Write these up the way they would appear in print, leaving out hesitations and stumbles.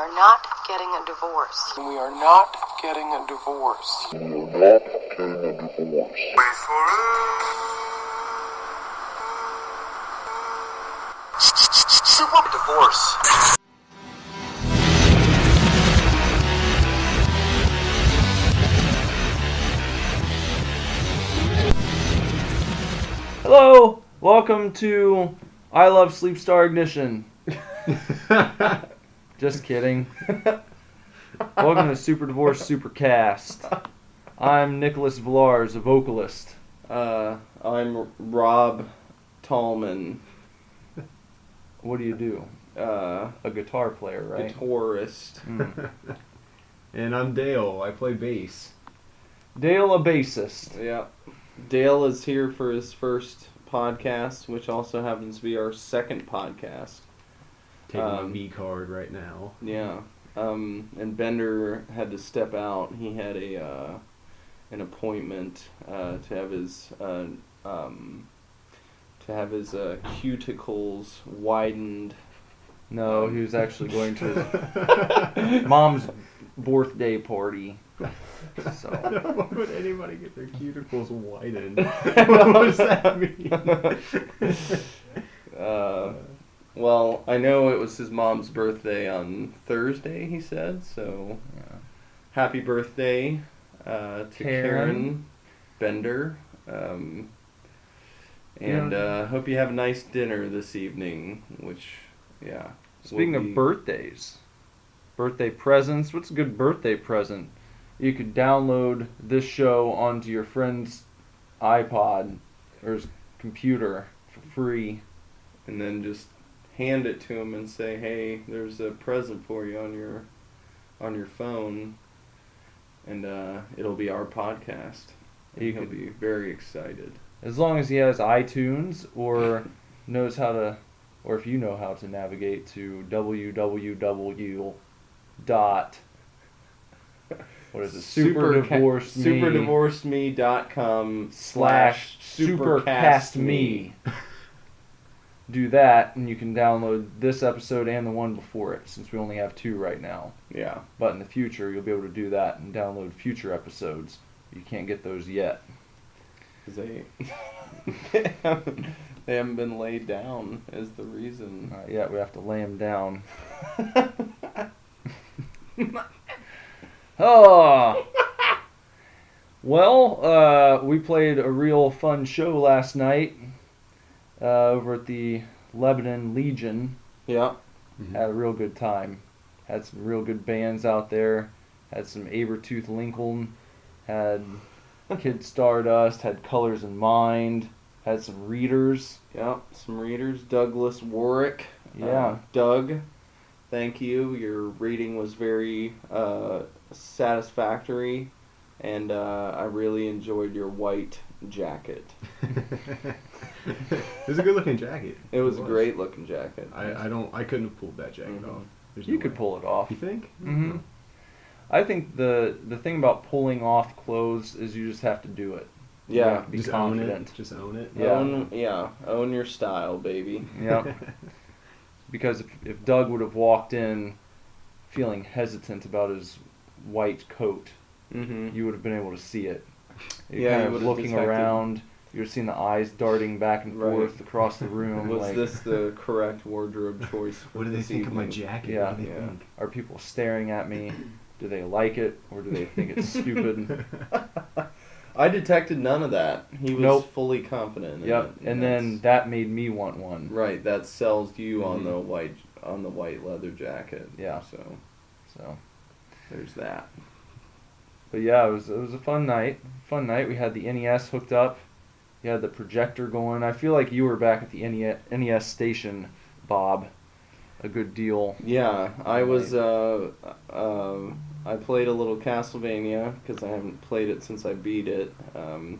are not getting a divorce. We are not getting a divorce. We are not getting a divorce. Wait for it. Divorce. Hello, welcome to I Love Sleep Star Ignition. Just kidding. Welcome to Super Divorce SUPERCAST. I'm Nicholas Villars, a vocalist. I'm Rob Tallman, What do you do? A guitar player, right? guitarist. And I'm Dale. I play bass. Dale, a bassist. Yeah. Dale is here for his first podcast, which also happens to be our second podcast. Taking my V card right now. Yeah. And Bender had to step out. He had an appointment to have his cuticles widened. No, he was actually going to his mom's birthday party. So. Why would anybody get their cuticles widened? What does that mean? Well, I know it was his mom's birthday on Thursday, he said, so happy birthday to Karen Bender. And hope you have a nice dinner this evening, which, yeah. Speaking of birthdays, birthday presents, what's a good birthday present? You could download this show onto your friend's iPod or his computer for free. And then just hand it to him and say, hey, there's a present for you on your phone. And it'll be our podcast. He'll be very excited. As long as he has iTunes or knows how to, or if you know how to navigate to superdivorceme.com/supercastme. Do that, and you can download this episode and the one before it, since we only have 2 right now. Yeah. But in the future, you'll be able to do that and download future episodes. You can't get those yet. Because they haven't been laid down as the reason. Yeah, we have to lay them down. Oh! Well, we played a real fun show last night over at the Lebanon Legion. Yeah. Mm-hmm. Had a real good time. Had some real good bands out there. Had some Abertooth Lincoln. Had Kid Stardust. Had Colors in Mind. Had some readers. Yeah, some readers. Douglas Warwick. Yeah. Doug, thank you. Your reading was very satisfactory. And I really enjoyed your white jacket. It was a good looking jacket. It was a great looking jacket. I couldn't have pulled that jacket off. There's You no could way. pull it off. You think? Mm-hmm. I think the thing about pulling off clothes is you just have to do it. You Yeah. have to be Just confident. own it. Just own it. Yeah. Own your style, baby. Yep. Because if Doug would have walked in feeling hesitant about his white coat, Mm-hmm. you would have been able to see it. Yeah, Kind you of would have looking detected. around. You would have seen the eyes darting back and Right. forth across the room. Was like, this the correct wardrobe choice? What do they this think of my evening? jacket? Yeah. What do they Yeah. think? are people staring at me? Do they like it, or do they think it's stupid? I detected none of that. He was Nope. fully confident. In Yep. it. And then that made me want one. right, that sells you Mhm. on the white leather jacket. Yeah. So So, there's that. but yeah, it was a fun night. We had the NES hooked up. You had the projector going. I feel like you were back at the NES station, Bob. A good deal. Yeah, I was. I played a little Castlevania because I haven't played it since I beat it, and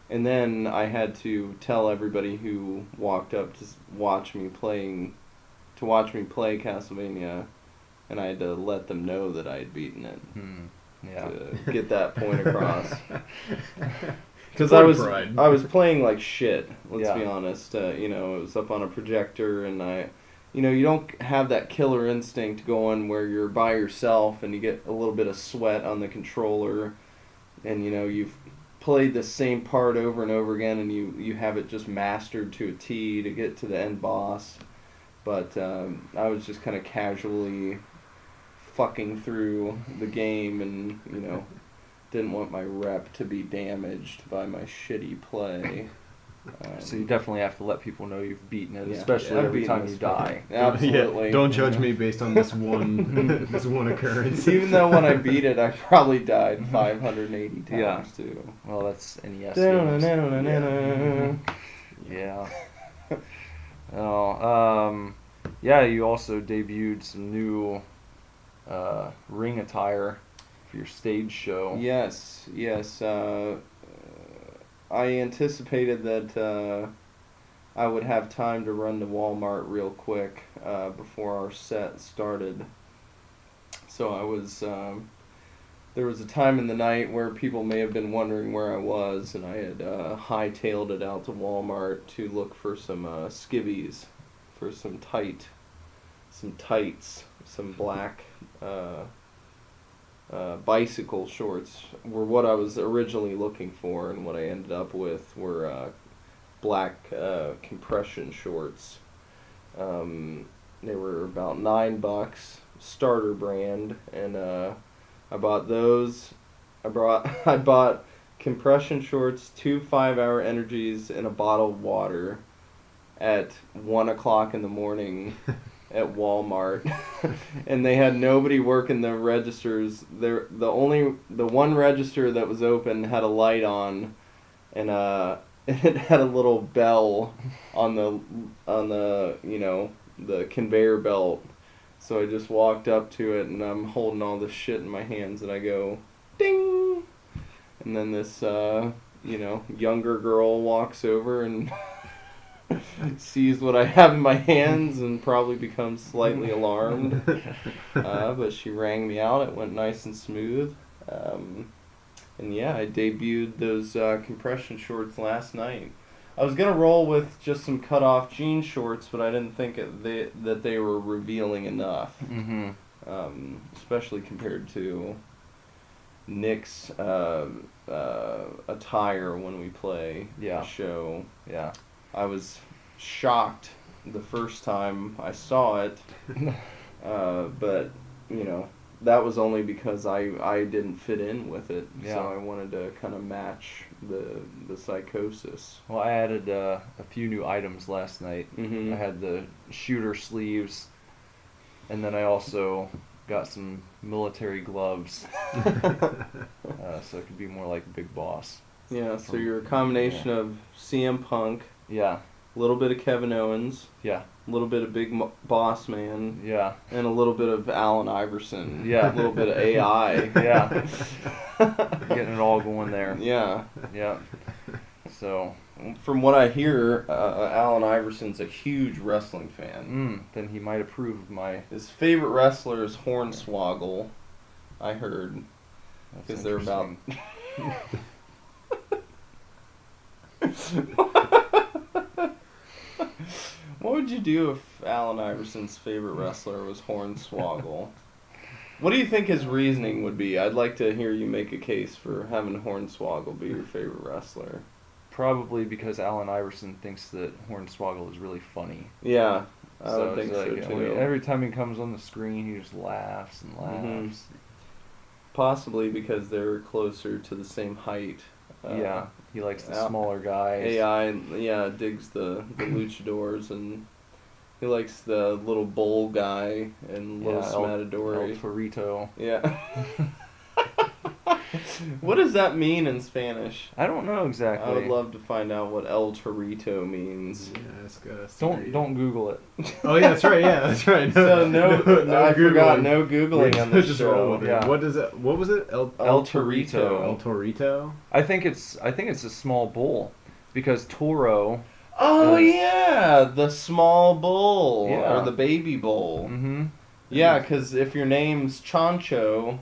then I had to tell everybody who walked up to watch me play Castlevania, and I had to let them know that I had beaten it Yeah. to get that point across. Because Point I of pride. was playing like shit. Let's Yeah. be honest. It was up on a projector, and you don't have that killer instinct going where you're by yourself and you get a little bit of sweat on the controller, and you've played the same part over and over again, and you have it just mastered to a T to get to the end boss. But I was just kind of casually fucking through the game, and didn't want my rep to be damaged by my shitty play. So you definitely have to let people know you've beaten it, Yeah. especially I've every beaten time this you die. Absolutely. Yeah, don't judge me based on this one this one occurrence. Even though when I beat it, I probably died 580 times Yeah. too. Well, that's NES games. Yeah. Yeah. Oh, yeah, you also debuted some new ring attire for your stage show. Yes. I anticipated that I would have time to run to Walmart real quick before our set started. So I was, there was a time in the night where people may have been wondering where I was, and I had hightailed it out to Walmart to look for some skivvies, for some tights, some black bicycle shorts were what I was originally looking for, and what I ended up with were black compression shorts. They were about $9, starter brand, and I bought those. I bought compression shorts, 2 5-hour energies, and a bottle of water at 1 o'clock in the morning at Walmart. And they had nobody working the registers. The one register that was open had a light on, and it had a little bell on the the conveyor belt. So I just walked up to it, and I'm holding all this shit in my hands, and I go, ding! And then this, younger girl walks over and sees what I have in my hands and probably becomes slightly alarmed. But she rang me out. It went nice and smooth. And yeah, I debuted those compression shorts last night. I was going to roll with just some cut-off jean shorts, but I didn't think that they were revealing enough. Mm-hmm. Especially compared to Nick's attire when we play a show. Yeah. I was shocked the first time I saw it, but, that was only because I didn't fit in with it, so I wanted to kind of match the psychosis. Well, I added a few new items last night. Mm-hmm. I had the shooter sleeves, and then I also got some military gloves, so it could be more like Big Boss. Yeah, so you're a combination of CM Punk, Yeah, a little bit of Kevin Owens, yeah, a little bit of Big Boss Man, yeah, and a little bit of Allen Iverson. Yeah. A little bit of AI. yeah. Getting it all going there. Yeah. Yeah. So, From what I hear, Allen Iverson's a huge wrestling fan. then he might approve of my... His favorite wrestler is Hornswoggle, I heard, That's because they're about... What would you do if Allen Iverson's favorite wrestler was Hornswoggle? What do you think his reasoning would be? I'd like to hear you make a case for having Hornswoggle be your favorite wrestler. Probably because Allen Iverson thinks that Hornswoggle is really funny. Yeah, I So would think it's so like, too. every time he comes on the screen, he just laughs and laughs. Mhm. Possibly because they're closer to the same height. Yeah, he likes the Al- smaller guys. AI, digs the luchadors, and he likes the little bull guy and Los El Matadores. Torito. Yeah. What does that mean in Spanish? I don't know exactly. I would love to find out what El Torito means. Yeah, that's good. Don't Google it. Oh yeah, that's right. Yeah, that's right. So no I forgot, Googling. no Googling on this Just roll show. with it. Yeah. What is it? What was it? El El Torito. Torito. I think it's a small bull, because Toro. Oh Is- yeah, the small bull Yeah. or the baby bull. Mm-hmm. Yeah, because if your name's Chancho,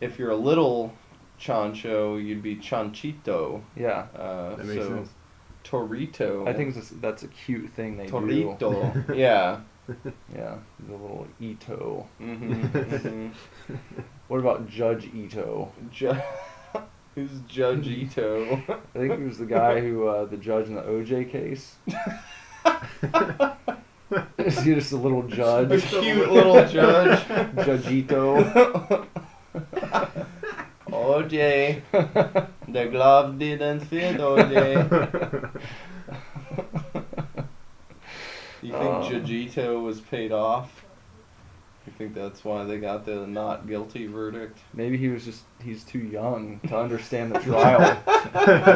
if you're a little Chancho, you'd be Chanchito. Yeah. That makes sense. Torito. I think that's a cute thing they do. Torito. Yeah. Yeah, the little Ito. Mm-hmm. What about Judge Ito? Who's Judge Ito? I think he was the guy who, the judge in the OJ case. Is he just a little A judge? cute little judge. Judge Ito. OJ, the glove didn't fit, OJ. You think Judge Ito was paid off? You think that's why they got the not guilty verdict? Maybe he's too young to understand the trial.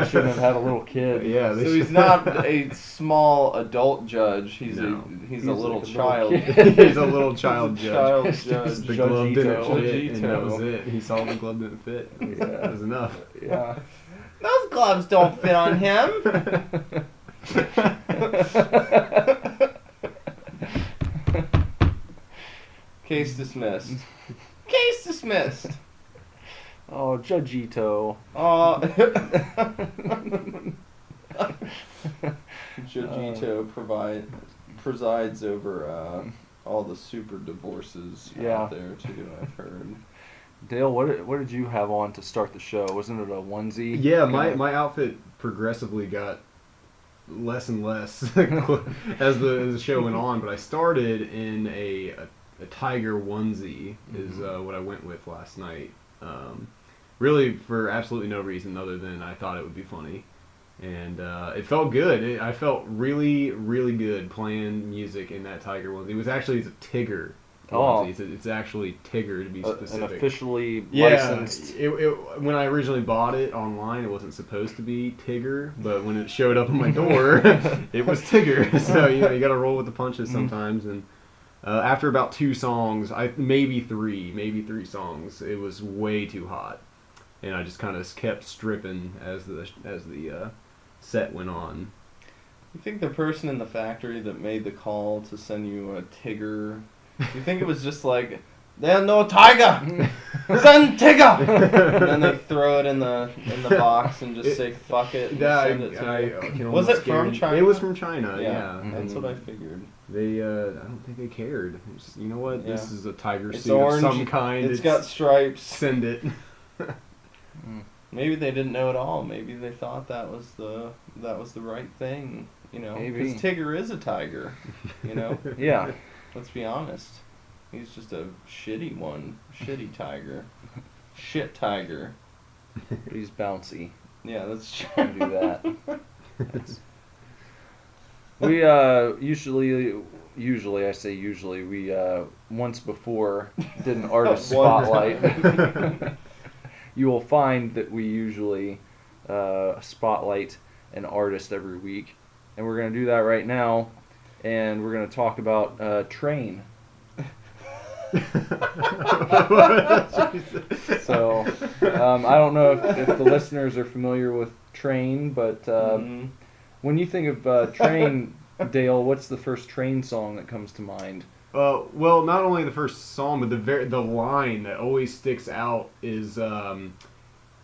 He shouldn't have had a little kid. Yeah, So he's not a small adult judge. He's a little like a child. little kid. He's a little child judge. Child It's judge. just The Judge glove didn't Ito. fit, and that was Ito. it. He saw the glove didn't fit. Yeah. That was enough. Yeah. Those gloves don't fit on him. Case dismissed. Case dismissed. Oh, Judge Ito. Judge Ito presides over all the super divorces Yeah. out there too. I've heard. Dale, what did you have on to start the show? Wasn't it a onesie? Yeah, my outfit progressively got less and less as the show went on, but I started in a tiger onesie is what I went with last night. Really for absolutely no reason other than I thought it would be funny. And it felt good. I felt really, really good playing music in that tiger onesie. It's a Tigger onesie. It's actually Tigger to be specific. An officially Yeah, licensed. when I originally bought it online, it wasn't supposed to be Tigger, but when it showed up on my door, it was Tigger. So you got to roll with the punches sometimes. And after about 2 songs, maybe three songs, it was way too hot, and I just kind of kept stripping as the set went on. You think the person in the factory that made the call to send you a Tigger, you think it was just like, there's no tiger! Send Tigger! And then they throw it in the box and just say fuck it and send it to you. Was it from China? It was from China, yeah. That's what I figured. They, I don't think they cared. It's just, you know what? Yeah. This is a tiger It's suit orange, of some kind. it's got stripes. Send it. Maybe they didn't know at all. Maybe they thought that was the right thing. You know, Maybe. because Tigger is a tiger. You know. Yeah. Let's be honest. He's just a shitty one. Shitty tiger. Shit tiger. But he's bouncy. Yeah, that's true. Can do that. We usually I say usually we once before did an artist spotlight. You will find that we usually spotlight an artist every week, and we're going to do that right now, and we're going to talk about Train. So I don't know if the listeners are familiar with Train, but when you think of Train, Dale, what's the first Train song that comes to mind? Well, not only the first song, but the line that always sticks out is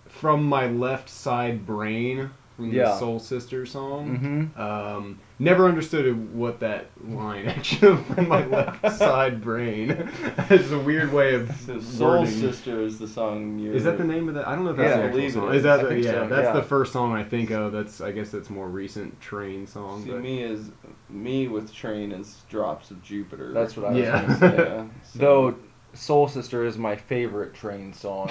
"From My Left Side Brain" from the Soul Sister song. Mm-hmm. Never understood what that line actually "from my left side brain." It's a weird way of Soul wording. Sister is the song. Is that the name of that? I don't know if that's Yeah, the I actual believe it song. is. Is that I think so, that's yeah. the first song I think of. I guess that's more recent Train song. See, But me with Train is Drops of Jupiter. That's what I was Yeah. going to say. Yeah. So- Though Soul Sister is my favorite Train song.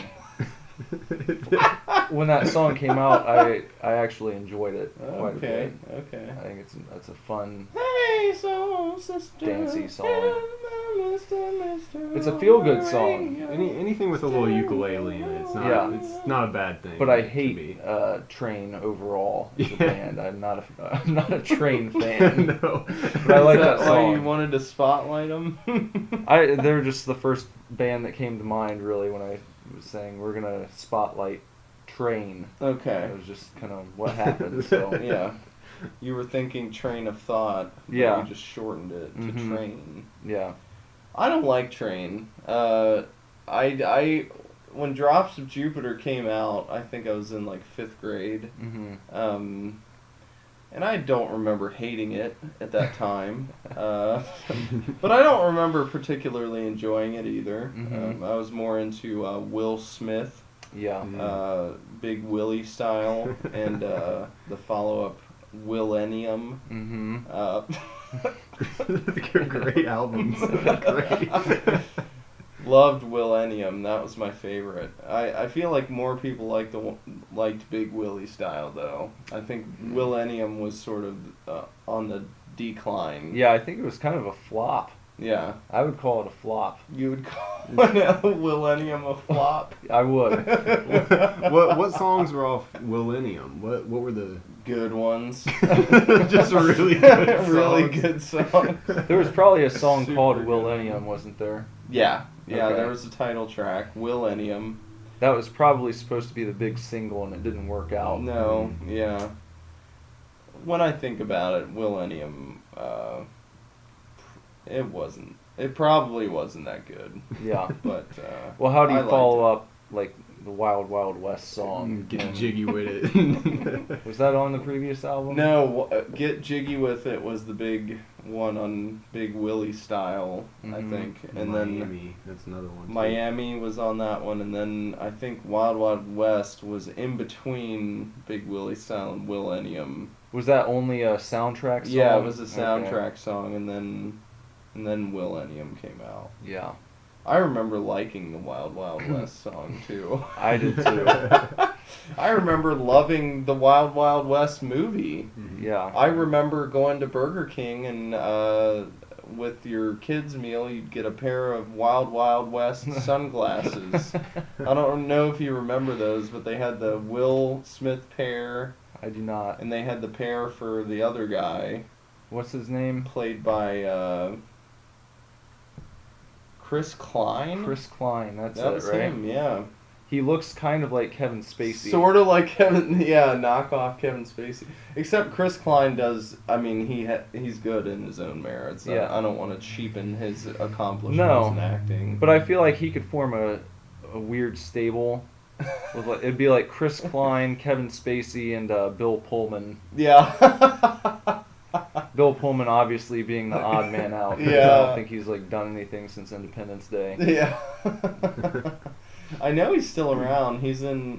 When that song came out, I actually enjoyed it quite a bit. Okay. I think it's a fun, Hey, soul sister. dancey song. It's a feel-good song. anything with a little ukulele in it, it's not. Yeah. It's not a bad thing. But I to hate me. Train overall as a Yeah. band. I'm not a Train fan. No. But I like Is that that why song. you wanted to spotlight them? They're just the first band that came to mind really when I was saying we're gonna spotlight Train. Okay. It was just kind of what happened. So Yeah. You were thinking Train of Thought. But Yeah. You just shortened it to Mhm. Train. yeah. I don't like Train. I when Drops of Jupiter came out, I think I was in like 5th grade. Mm-hmm. And I don't remember hating it at that time. But I don't remember particularly enjoying it either. Mhm. I was more into Will Smith, Yeah. Big Willie style, and the follow-up Willennium. Great albums. Great. Loved Willennium. That was my favorite. I feel like more people liked Big Willie style though. I think Willennium was sort of on the decline. Yeah, I think it was kind of a flop. Yeah. I would call it a flop. You would call Willennium a flop? I would. What songs were off Willennium? What were the Good ones. just really good songs? Really good songs. There was probably a song Super called good. Willennium, wasn't there? Yeah. Yeah, Okay. there was a title track, Willennium. That was probably supposed to be the big single, and it didn't work out. No, yeah. When I think about it, Willennium, it probably wasn't that good. Yeah. But, Well, how do I you liked follow it. up, like, the Wild Wild West song? Get jiggy with it. Was that on the previous album? No, Get Jiggy With It was the big one on Big Willie style, I Mhm. think. And then Miami, that's another one. too. Miami was on that one, and then I think Wild Wild West was in between Big Willie style and Willennium. Was that only a soundtrack song? Yeah, it was a Okay. soundtrack song, and then Willennium came out. Yeah, I remember liking the Wild Wild West song too. I did too. I remember loving the Wild Wild West movie. Yeah. I remember going to Burger King and with your kids' meal, you'd get a pair of Wild Wild West sunglasses. I don't know if you remember those, but they had the Will Smith pair, I do not. and they had the pair for the other guy, What's his name? played by Chris Klein. Chris Klein. That's that it, was right? him, yeah. He looks kind of like Kevin Spacey. Sort of like Kevin, yeah, knockoff Kevin Spacey. Except Chris Klein does, I mean, he's good in his own merits. Yeah. I don't want to cheapen his accomplishments No. in acting. But I feel like he could form a weird stable. With like, it'd be like Chris Klein, Kevin Spacey, and Bill Pullman. Yeah. Bill Pullman obviously being the odd man out. 'Cause I Yeah. don't think he's like done anything since Independence Day. Yeah. I know he's still around.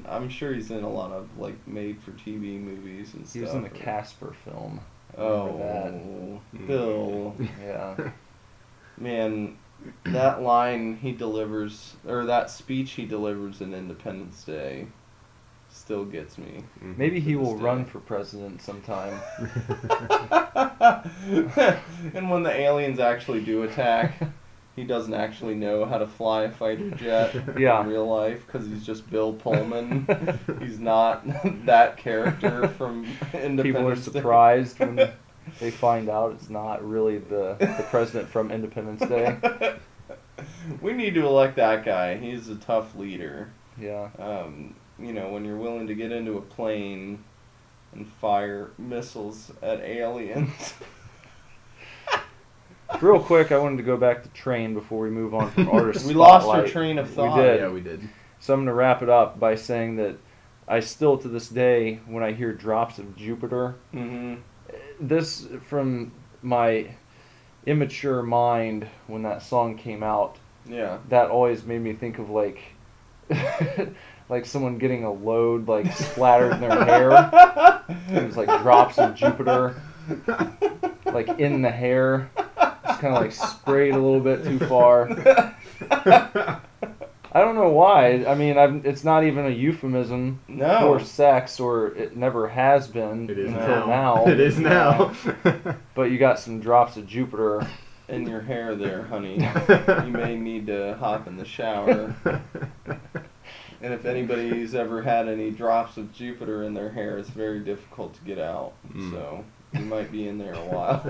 I'm sure he's in a lot of like made-for-TV movies and stuff. He was in the Casper film. I Oh, remember Bill. Yeah. Man, that line he delivers, or that speech he delivers in Independence Day, still gets me. Maybe he To this will day. run for president sometime. And when the aliens actually do attack, he doesn't actually know how to fly a fighter jet Yeah. in real life because he's just Bill Pullman. He's not that character from Independence People are Day. surprised when they find out it's not really the president from Independence Day. We need to elect that guy. He's a tough leader. Yeah. When you're willing to get into a plane and fire missiles at aliens. Real quick, I wanted to go back to Train before we move on from Artist We lost Spotlight. our train of We thought. did. Yeah, we did. So I'm going to wrap it up by saying that I still, to this day, when I hear Drops of Jupiter, Mm-hmm. this, from my immature mind when that song came out, Yeah. that always made me think of like like someone getting a load like splattered in their hair. It was like drops of Jupiter, like in the hair, just kind of like sprayed a little bit too far. I don't know why. I mean, it's not even a euphemism No. for sex, or it never has been It is until now. now. It is now. But you got some drops of Jupiter. In your hair there, honey. You may need to hop in the shower. And if anybody's ever had any drops of Jupiter in their hair, it's very difficult to get out. So you might be in there a while.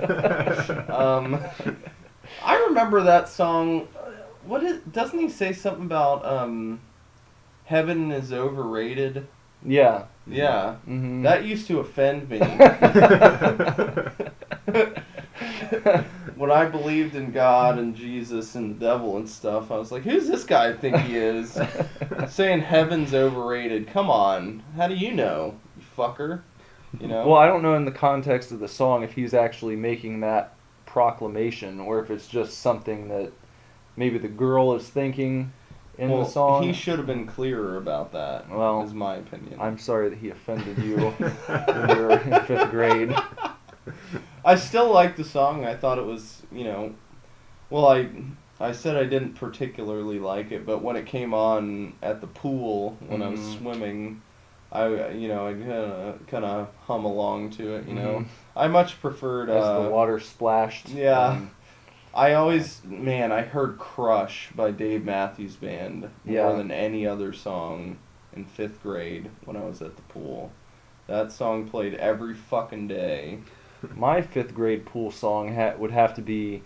I remember that song. Doesn't he say something about heaven is overrated? Yeah. Yeah. Mm-hmm. That used to offend me. When I believed in God and Jesus and the devil and stuff, I was like, who's this guy think he is? Saying heaven's overrated. Come on. How do you know, you fucker? You know? Well, I don't know in the context of the song if he's actually making that proclamation or if it's just something that maybe the girl is thinking in the song. He should have been clearer about that, Well, is my opinion. I'm sorry that he offended you when you were in 5th grade. I still like the song. I thought it was, well, I said I didn't particularly like it, but when it came on at the pool when I was swimming, I kind of hum along to it, I much preferred... As the water splashed. Yeah. I heard Crush by Dave Matthews Band more than any other song in 5th grade when I was at the pool. That song played every fucking day. My 5th grade pool song would have to be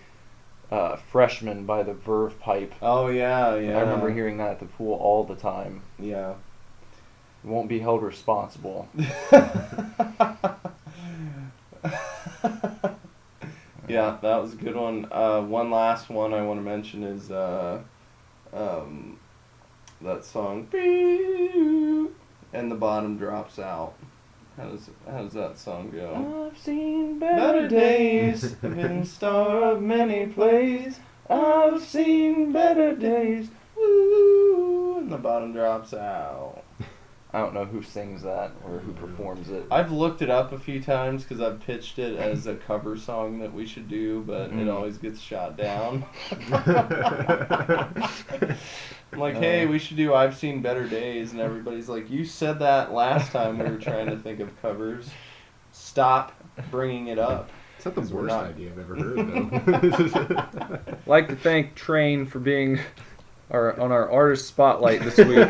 Freshman by the Verve Pipe. Oh, yeah. I remember hearing that at the pool all the time. Yeah. Won't be held responsible. Yeah, that was a good one. One last one I want to mention is that song, and the bottom drops out. How does that song go? I've seen better days, I've been star of many plays. I've seen better days, woo, and the bottom drops out. I don't know who sings that or who performs it. I've looked it up a few times because I've pitched it as a cover song that we should do, but it always gets shot down. I'm like, hey, we should do I've Seen Better Days, and everybody's like, you said that last time we were trying to think of covers. Stop bringing it up. It's not the worst idea I've ever heard, though. I'd like to thank Train for being on our artist spotlight this week.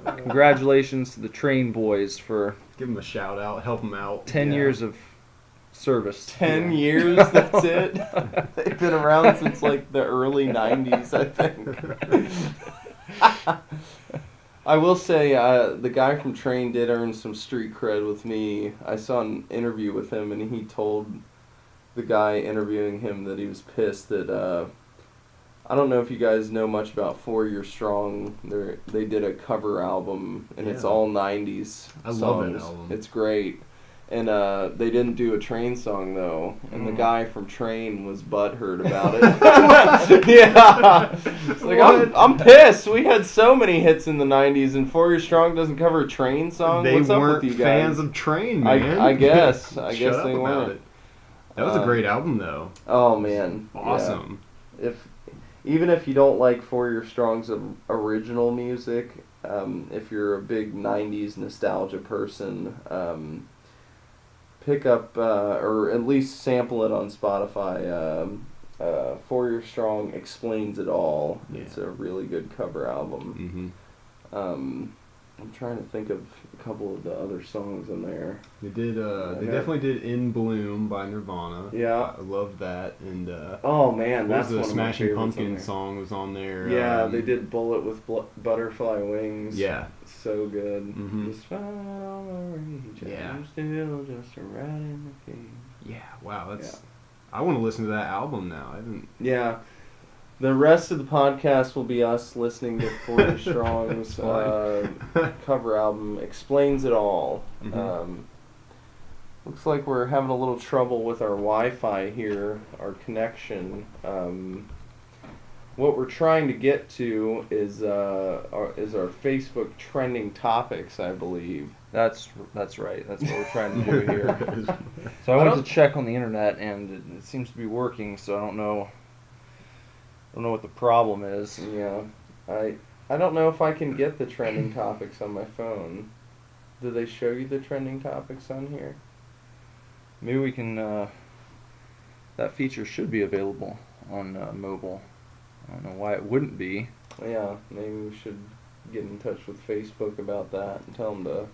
Congratulations to the Train boys for... Give them a shout out, help them out. 10 years of service. 10 years, that's it? They've been around since like the early 90s, I think. I will say, the guy from Train did earn some street cred with me. I saw an interview with him, and he told the guy interviewing him that he was pissed that... I don't know if you guys know much about 4 Year Strong. They did a cover album, and it's all 90s I songs. love that album. It's great. And they didn't do a Train song, though. And the guy from Train was butthurt about it. Yeah. It's like, I'm pissed. We had so many hits in the 90s, and 4 Year Strong doesn't cover a Train song? They What's up weren't with you guys? fans of Train, man. I guess. Shut Guess up they about weren't. it. That was a great album, though. Oh, man. Awesome. Yeah. Even if you don't like 4 Year Strong's original music, if you're a big 90s nostalgia person, pick up, or at least sample it on Spotify. 4 Year Strong Explains It All. Yeah. It's a really good cover album. Mm-hmm. I'm trying to think of a couple of the other songs on there. They did. They definitely did "In Bloom" by Nirvana. Yeah, I love that. And oh man, that's the one Smashing of my Pumpkins song was on there. Yeah, they did "Bullet with Butterfly Wings." Yeah, so good. Mm-hmm. Despite all the rage, yeah. I'm still just a rat in the cage. Yeah, wow, that's. Yeah. I want to listen to that album now. I haven't. Yeah. The rest of the podcast will be us listening to 4 Year Strong's cover album, Explains It All. Mm-hmm. Looks like we're having a little trouble with our Wi-Fi here, our connection. What we're trying to get to is our Facebook trending topics, I believe. That's right. That's what we're trying to do here. So I went to check on the internet, and it seems to be working, so I don't know what the problem is. Yeah. I don't know if I can get the trending topics on my phone. Do they show you the trending topics on here? Maybe we can, that feature should be available on mobile. I don't know why it wouldn't be. Yeah, maybe we should get in touch with Facebook about that and tell them to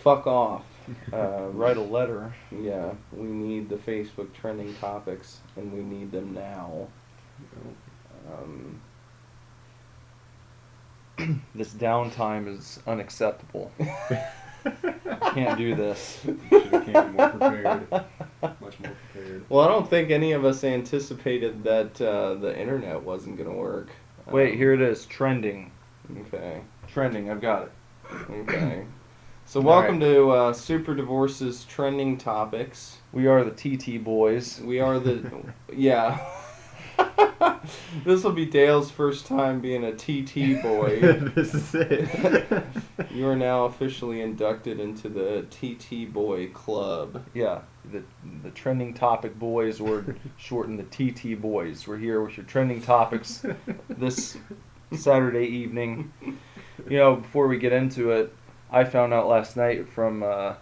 fuck off. Write a letter. Yeah, we need the Facebook trending topics, and we need them now. This downtime is unacceptable. Can't do this. You should have came more prepared. Much more prepared. Well, I don't think any of us anticipated that the internet wasn't going to work. Wait, here it is. Trending. Okay. Trending, I've got it. Okay. So welcome to Super Divorce's trending topics. We are the TT boys. We are the yeah. This will be Dale's first time being a TT boy. This is it. You are now officially inducted into the TT boy club. Yeah, the trending topic boys, or shortened the TT boys. We're here with your trending topics this Saturday evening. You know, before we get into it, I found out last night from a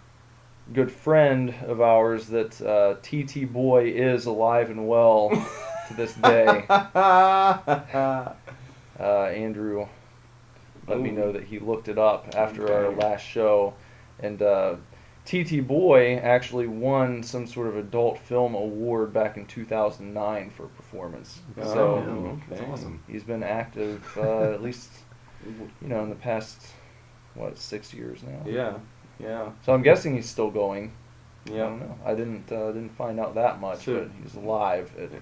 good friend of ours that TT boy is alive and well to this day. Andrew let me know that he looked it up after our last show, and TT Boy actually won some sort of adult film award back in 2009 for performance. So That's awesome. he's been active at least, in the past 6 years now. Yeah. So I'm guessing he's still going. I Yeah. don't know. I didn't find out that much, So- but he's alive at the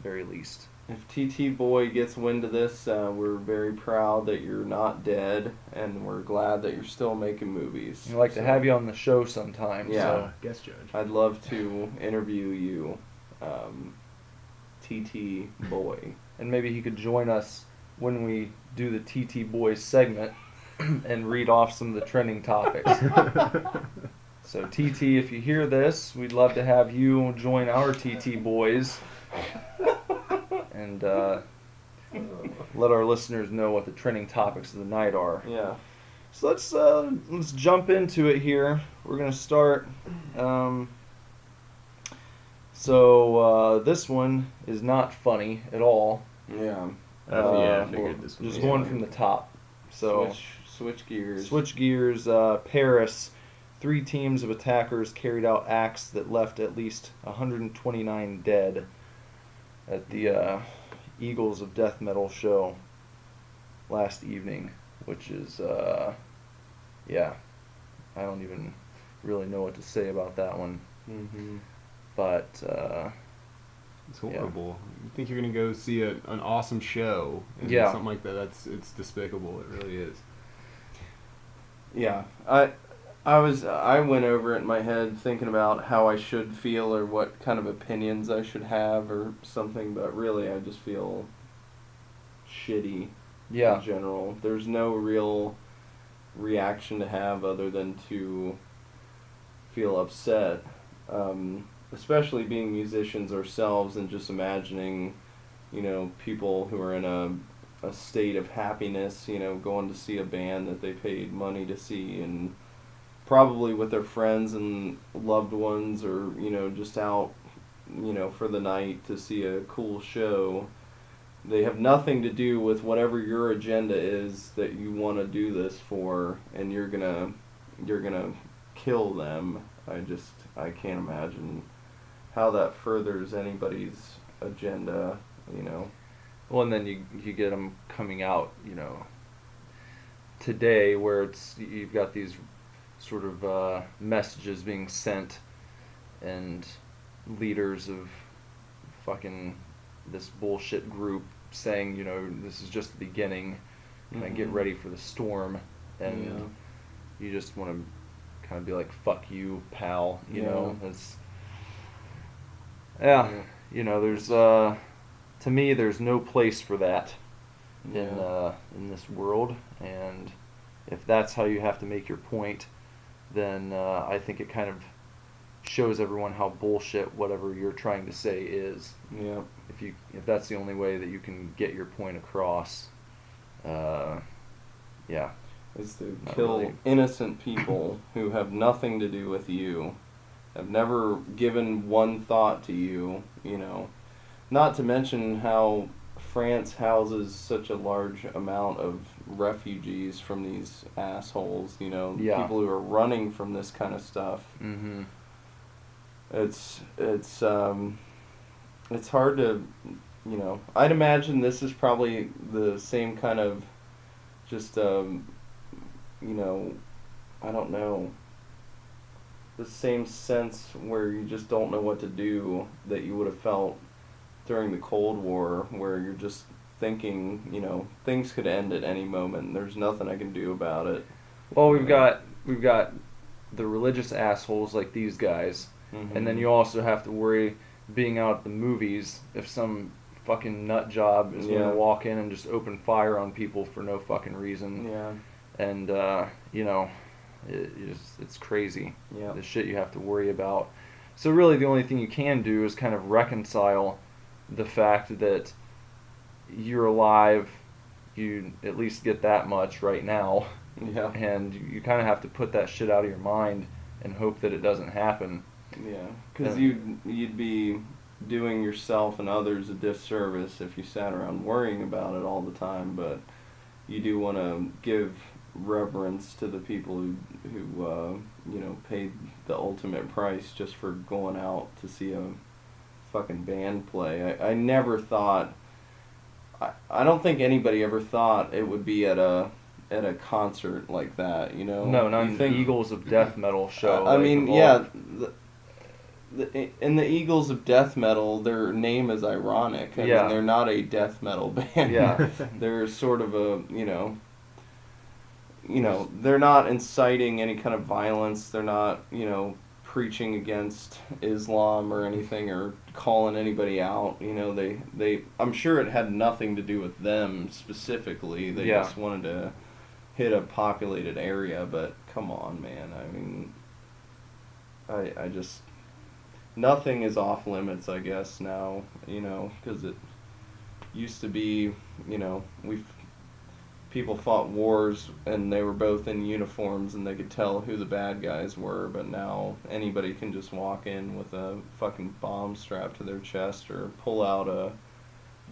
very least. If TT Boy gets wind of this, we're very proud that you're not dead, and we're glad that you're still making movies. We'd like to have you on the show sometime. Yeah. So. Guest judge. I'd love to interview you, TT Boy. And maybe he could join us when we do the TT Boys segment and read off some of the trending topics. So TT, if you hear this, we'd love to have you join our TT Boys and let our listeners know what the trending topics of the night are. Yeah. So let's jump into it here. We're gonna start. This one is not funny at all. Yeah. I figured this was Just going from the top. So Switch gears. switch gears. Paris. 3 teams of attackers carried out acts that left at least 129 dead at the Eagles of Death Metal show last evening, which is, I don't even really know what to say about that one. Mm-hmm. But, It's horrible. You think you're gonna go see an awesome show, and Yeah. something like that. It's despicable. It really is. Yeah. I went over it in my head thinking about how I should feel or what kind of opinions I should have or something, but really I just feel shitty yeah. in general. There's no real reaction to have other than to feel upset. Especially being musicians ourselves and just imagining, people who are in a state of happiness, going to see a band that they paid money to see and probably with their friends and loved ones or, just out, for the night to see a cool show. They have nothing to do with whatever your agenda is that you want to do this for, and you're gonna kill them. I can't imagine how that furthers anybody's agenda, Well, and then you get them coming out, today where you've got these sort of messages being sent, and leaders of fucking this bullshit group saying, this is just the beginning, get ready for the storm, and you just want to kind of be like, fuck you, pal, It's, there's, to me, there's no place for that in this world, and if that's how you have to make your point, then I think it kind of shows everyone how bullshit whatever you're trying to say is. Yeah. If that's the only way that you can get your point across, Is to Not kill really. innocent people who have nothing to do with you, have never given one thought to you, Not to mention how France houses such a large amount of refugees from these assholes, people who are running from this kind of stuff. Mm-hmm. It's hard to, I'd imagine this is probably the same kind of just, I don't know, the same sense where you just don't know what to do that you would have felt during the Cold War, where you're just thinking, things could end at any moment. There's nothing I can do about it. Well, we've got the religious assholes like these guys, Mhm. and then you also have to worry being out at the movies if some fucking nut job is Yeah. going to walk in and just open fire on people for no fucking reason. Yeah. And, it's crazy, Yeah. the shit you have to worry about. So really the only thing you can do is kind of reconcile the fact that you're alive, you at least get that much right now, Yeah. and you kind of have to put that shit out of your mind and hope that it doesn't happen. Yeah. Because Yeah. you'd be doing yourself and others a disservice if you sat around worrying about it all the time. But you do want to give reverence to the people who paid the ultimate price just for going out to see a fucking band play. I never thought. I don't think anybody ever thought it would be at a concert like that, you know. No, not You in think- the Eagles of Death Metal show. I like, mean, of all- yeah. In the Eagles of Death Metal, their name is ironic. I Yeah. mean, they're not a death metal band. Yeah. They're sort of a, they're not inciting any kind of violence. They're not, preaching against Islam or anything or calling anybody out. I'm sure it had nothing to do with them specifically. They Yeah. just wanted to hit a populated area, but come on, man. I mean, I just, nothing is off limits, I guess, now, because it used to be, people fought wars and they were both in uniforms and they could tell who the bad guys were, but now anybody can just walk in with a fucking bomb strapped to their chest or pull out a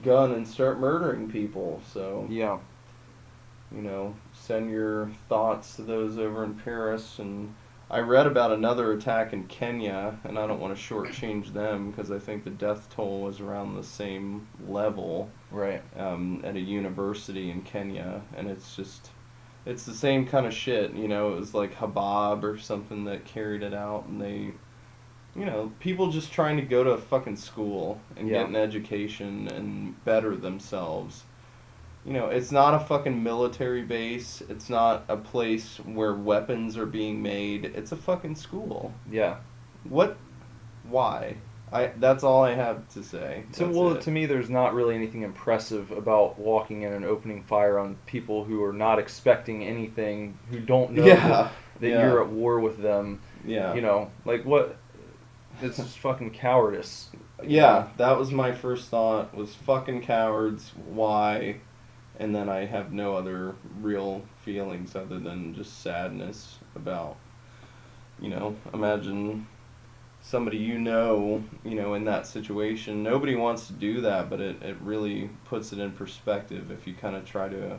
gun and start murdering people. So, Yeah. send your thoughts to those over in Paris. And I read about another attack in Kenya, and I don't want to shortchange them because I think the death toll was around the same level. Right. At a university in Kenya, and it's the same kind of shit, it was like Habab or something that carried it out, and they, people just trying to go to a fucking school and Yeah. get an education and better themselves. It's not a fucking military base, it's not a place where weapons are being made, it's a fucking school. Yeah. Why? That's all I have to say. So, That's well, it. to me, there's not really anything impressive about walking in and opening fire on people who are not expecting anything, who don't know Yeah. that Yeah. you're at war with them. Yeah. Like what? It's just fucking cowardice. Yeah, that was my first thought, was fucking cowards, why? And then I have no other real feelings other than just sadness about, imagine somebody in that situation. Nobody wants to do that, but it really puts it in perspective if you kind of try to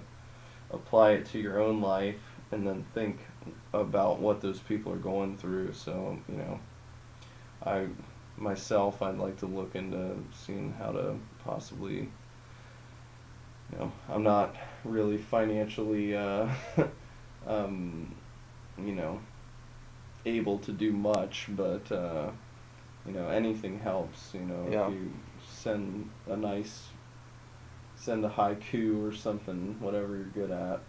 apply it to your own life and then think about what those people are going through. So, I'd like to look into seeing how to possibly, I'm not really financially, able to do much, but, anything helps, Yeah. if you send a haiku or something, whatever you're good at,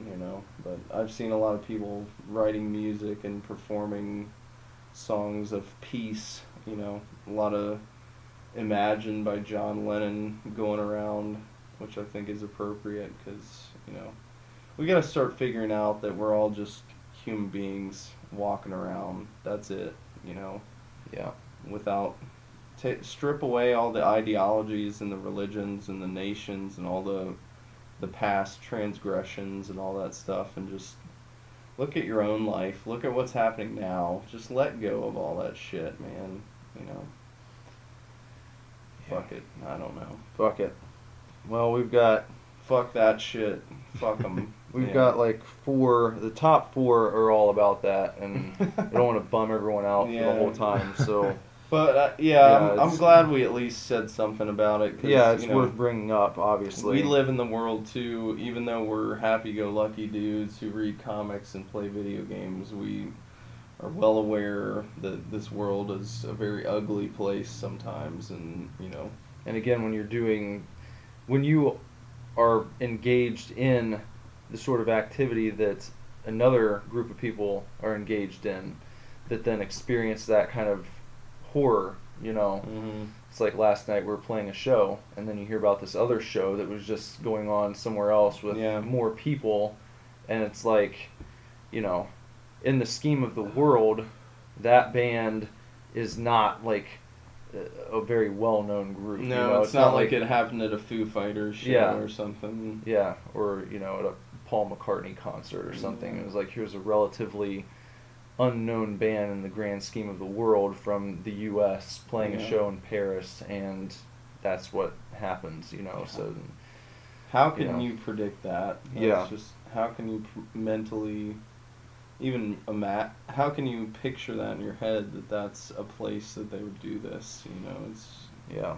but I've seen a lot of people writing music and performing songs of peace, a lot of Imagine by John Lennon going around, which I think is appropriate, because, we gotta start figuring out that we're all just human beings walking around, that's it, Yeah. without, strip away all the ideologies and the religions and the nations and all the past transgressions and all that stuff, and just look at your own life, look at what's happening now, just let go of all that shit, man, Fuck it, I don't know. Fuck it. Well, we've got Fuck that shit. Fuck them. We've got like the top four are all about that, and I don't want to bum everyone out for Yeah. the whole time, so But Yeah, I'm it's- glad we at least said something about it. 'Cause, yeah, it's worth bringing up, obviously. We live in the world too, even though we're happy-go-lucky dudes who read comics and play video games. We are well aware that this world is a very ugly place sometimes, and And again, when you are engaged in the sort of activity that another group of people are engaged in, that then experience that kind of horror, you know. Mhm. It's like last night we were playing a show, and then you hear about this other show that was just going on somewhere else with Yeah. more people, and it's like, you know, in the scheme of the world, that band is not like a very well-known group. No, you know? it's not like it happened at a Foo Fighters show Yeah. or something. Yeah, or, you know, at a Paul McCartney concert or something. Yeah. It was like, here's a relatively unknown band in the grand scheme of the world from the U.S. playing a Yeah. show in Paris, and that's what happens, you know. So How can You know. you predict that? Yeah. That's just how can you mentally even how can you picture that in your head that that's a place that they would do this? You know, it's yeah,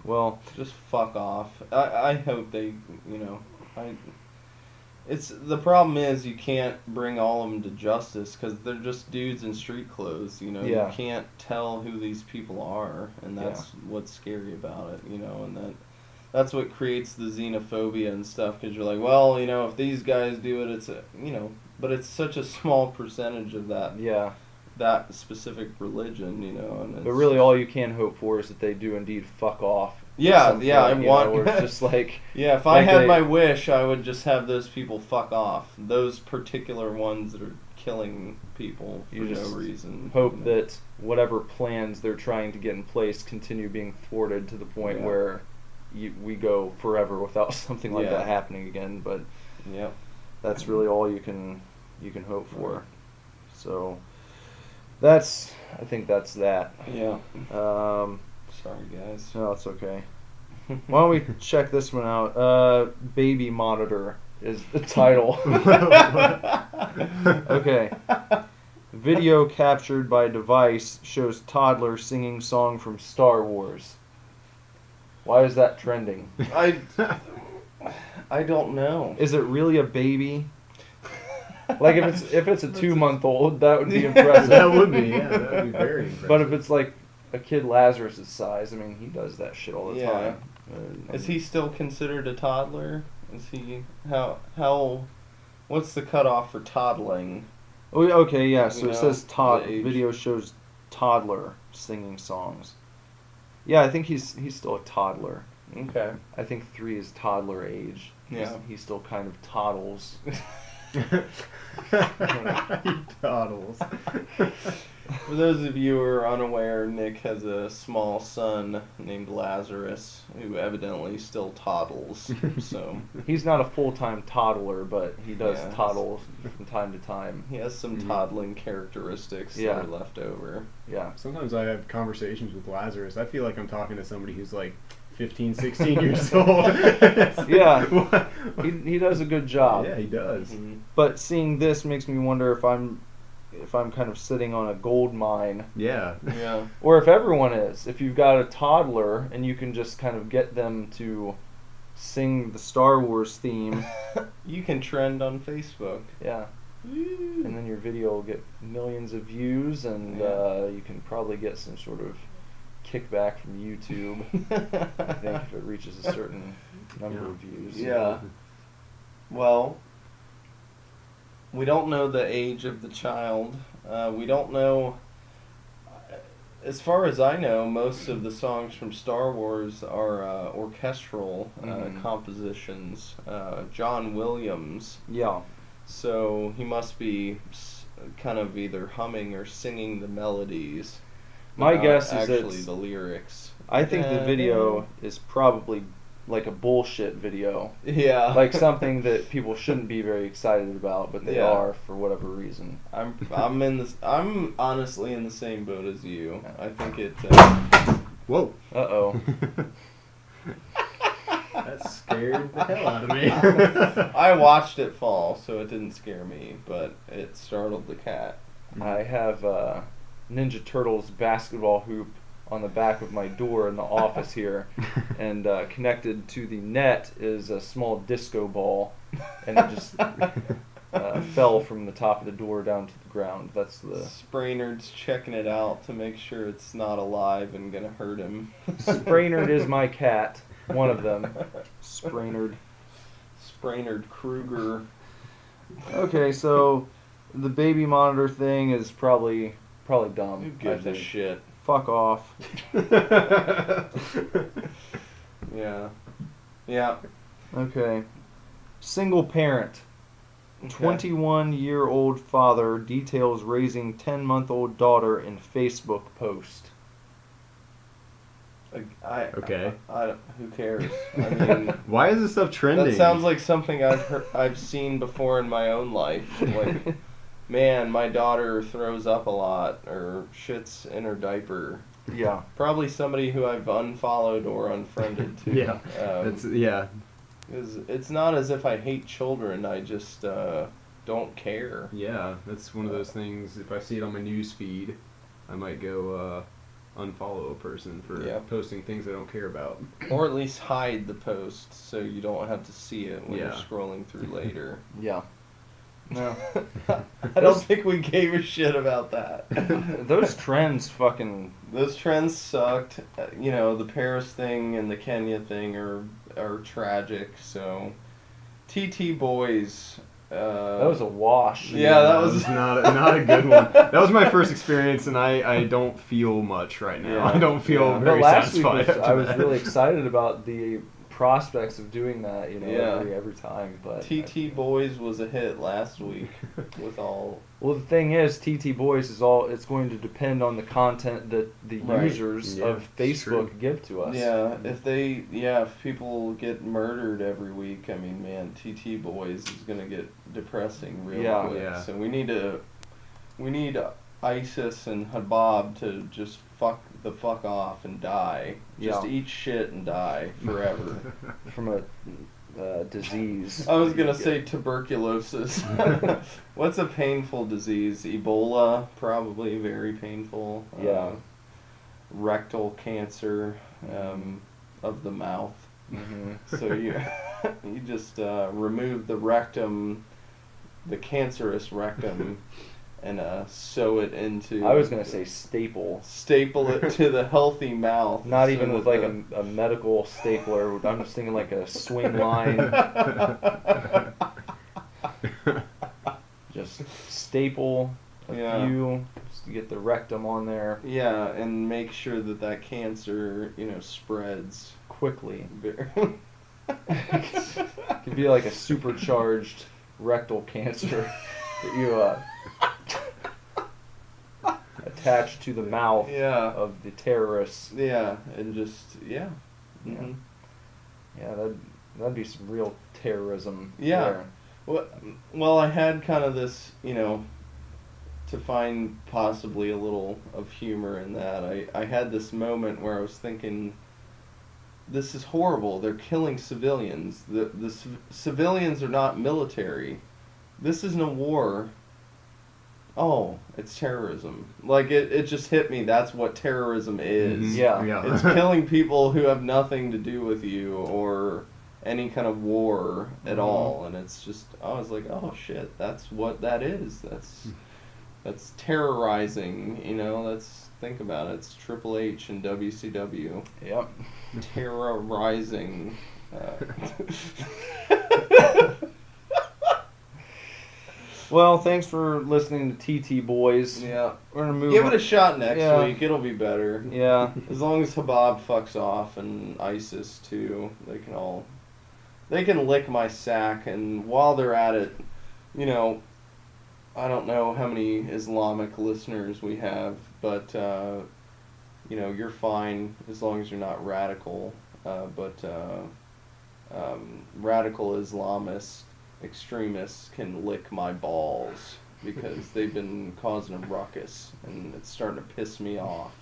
well, just fuck off. I hope they, you know, it's the problem is you can't bring all of them to justice because they're just dudes in street clothes. You know, Yeah. you can't tell who these people are, and that's what's scary about it. You know, and that's what creates the xenophobia and stuff. Because you're like, well, you know, if these guys do it, it's you know, but it's such a small percentage of yeah. that specific religion. You know, and it's, But really, all you can hope for is that they do indeed fuck off. at Yeah, some yeah, point, I you want- know, where it's just like, yeah, if I like had they- my wish, I would just have those people fuck off. Those particular ones that are killing people for You just no reason. hope you know. that whatever plans they're trying to get in place continue being thwarted to the point Yeah. where we go forever without something like Yeah. that happening again. But Yep. that's really all you can hope for. So I think that's that. Yeah. Um, Sorry, guys. no, it's okay. Why don't we check this one out? Baby Monitor is the title. Okay. Video captured by device shows toddler singing song from Star Wars. Why is that trending? I don't know. Is it really a baby? Like if it's a 2-month-old, that would be impressive. That would be, yeah, that would be very impressive. But if it's like a kid Lazarus' size, I mean, he does that shit all the Yeah. time. Is he still considered a toddler? Is he how? What's the cutoff for toddling? Oh, okay, yeah. So You it know, says the age. video shows toddler singing songs. Yeah, I think he's still a toddler. Okay. I think 3 is toddler age. Yeah. He still kind of toddles. He toddles. For those of you who are unaware, Nick has a small son named Lazarus who evidently still toddles. So He's not a full-time toddler, but he does Yeah. toddle from time to time. he has some Mhm. toddling characteristics Yeah. that are left over. Yeah. Sometimes I have conversations with Lazarus. I feel like I'm talking to somebody who's like 15, 16 years old. Yeah. He does a good job. Yeah, he does. Mhm. But seeing this makes me wonder if I'm kind of sitting on a gold mine, Yeah. Yeah. or if everyone is. If you've got a toddler and you can just kind of get them to sing the Star Wars theme, You can trend on Facebook. yeah, and then your video will get millions of views, and Yeah. you can probably get some sort of kickback from YouTube. I think if it reaches a certain number of views. Yeah. Well, we don't know the age of the child. We don't know. As far as I know, most of the songs from Star Wars are orchestral Mhm. compositions. John Williams. Yeah. So he must be kind of either humming or singing the melodies. My not guess is actually it's- the lyrics. I think the video is probably like a bullshit video. Yeah. Like something that people shouldn't be very excited about, but they Yeah. are for whatever reason. I'm honestly in the same boat as you. I think it. Whoa. Uh-oh. That scared the hell out of me. I watched it fall, so it didn't scare me, but it startled the cat. I have a Ninja Turtles basketball hoop on the back of my door in the office here, and connected to the net is a small disco ball, and it just fell from the top of the door down to the ground. That's the... Sprainard's checking it out to make sure it's not alive and gonna hurt him. Sprainard is my cat, one of them. Sprainard. Sprainard Kruger. Okay, so the baby monitor thing is probably probably dumb. Who gives I a think. shit? Fuck off. Yeah. Yeah. Okay. Single parent. 21-year-old father details raising 10-month-old daughter in Facebook post. Okay. Who cares? I mean, Why is this stuff trending? that sounds like something I've seen before in my own life. Like, man, my daughter throws up a lot or shits in her diaper. Yeah. Probably somebody who I've unfollowed or unfriended too. Yeah. Yeah. It's not as if I hate children. I just don't care. Yeah, that's one of those things. If I see it on my news feed, I might go unfollow a person for posting things I don't care about. Or at least hide the post so you don't have to see it when you're Yeah. scrolling through later. Yeah. No. I don't think we gave a shit about that. Those trends fucking... Those trends sucked. You know, the Paris thing and the Kenya thing are tragic. So, TT Boys. That was a wash. Yeah, that was not a good one. That was my first experience, and I don't feel much right now. Yeah. I don't feel Yeah. very But last week satisfied. was, after I was that. really excited about the prospects of doing that, you know, Yeah. every time. But TT Boys was a hit last week with all. Well, the thing is, TT Boys is all. It's going to depend on the content that the Right. users Yeah, of it's true. Facebook give to us. Yeah, if people get murdered every week, I mean, man, TT Boys is gonna get depressing real Yeah. quick. Yeah. So we need ISIS and Habab to just fuck the fuck off and die. Just Yeah. eat shit and die forever. From a disease. I was gonna say tuberculosis. What's a painful disease? Ebola, probably very painful. Yeah. Rectal cancer of the mouth. Hmm. So you just remove the rectum, the cancerous rectum, and sew it into. I was gonna say staple. Staple it to the healthy mouth. Not so even with that like a medical stapler. I'm just thinking like a swing line. Just staple a few just to get the rectum on there Yeah, and make sure that cancer, spreads. quickly. Very- It could be like a supercharged rectal cancer that you attach to the mouth Yeah. of the terrorists. Yeah, and just Mhm. Yeah, that'd be some real terrorism. Yeah. Well, I had kind of this, to find possibly a little of humor in that. I had this moment where I was thinking, this is horrible. They're killing civilians. The civilians are not military. This isn't a war. Oh, it's terrorism. Like, it just hit me. That's what terrorism is. Yeah. It's killing people who have nothing to do with you or any kind of war at all. And it's just, I was like, oh shit, that's what that is. That's terrorizing, think about it. It's Triple H and WCW. Yep. Terrorizing. Well, thanks for listening to TT Boys. Yeah. We're gonna move Give on. it a shot next Yeah. week. It'll be better. Yeah. As long as Habab fucks off and ISIS too, they can lick my sack. And while they're at it, I don't know how many Islamic listeners we have, but you're fine as long as you're not radical. But radical Islamist extremists can lick my balls because they've been causing a ruckus, and it's starting to piss me off.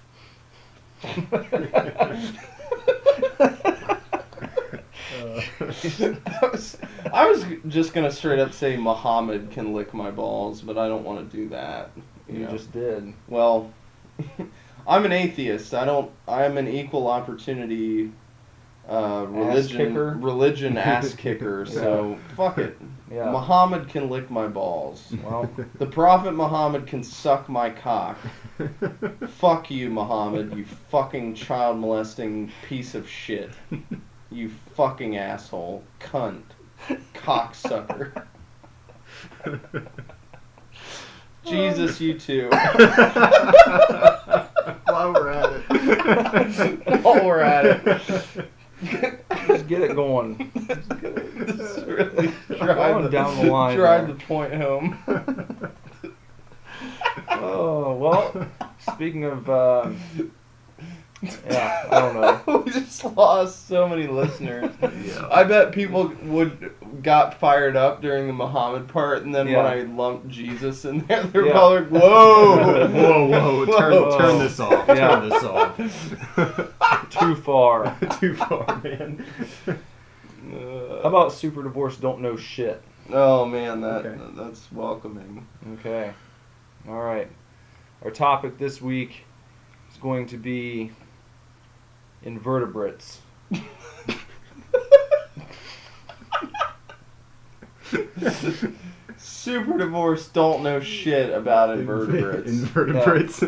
I was just gonna straight up say Muhammad can lick my balls, but I don't want to do that. You just did. Well, I'm an atheist. I'm an equal opportunity religion ass kicker. So fuck it. Yeah. Muhammad can lick my balls. Well, The Prophet Muhammad can suck my cock. Fuck you, Muhammad, you fucking child molesting piece of shit. You fucking asshole. Cunt. Cocksucker. Jesus, you too. While we're at it. While we're at it. Just get it going. Just really Going down the line. Drive there. the point home. Oh, well, speaking of, yeah, I don't know. We just lost so many listeners. Yeah. I bet people got fired up during the Muhammad part, and then Yeah. when I lumped Jesus in there, they're Yeah. probably like, whoa! Whoa, turn this off. Yeah. Turn this off. Too far. Too far, man. How about Super Divorce Don't Know Shit? Oh man, Okay. that's welcoming. Okay. All right. Our topic this week is going to be invertebrates. Super Divorce don't know shit about invertebrates. Invertebrates.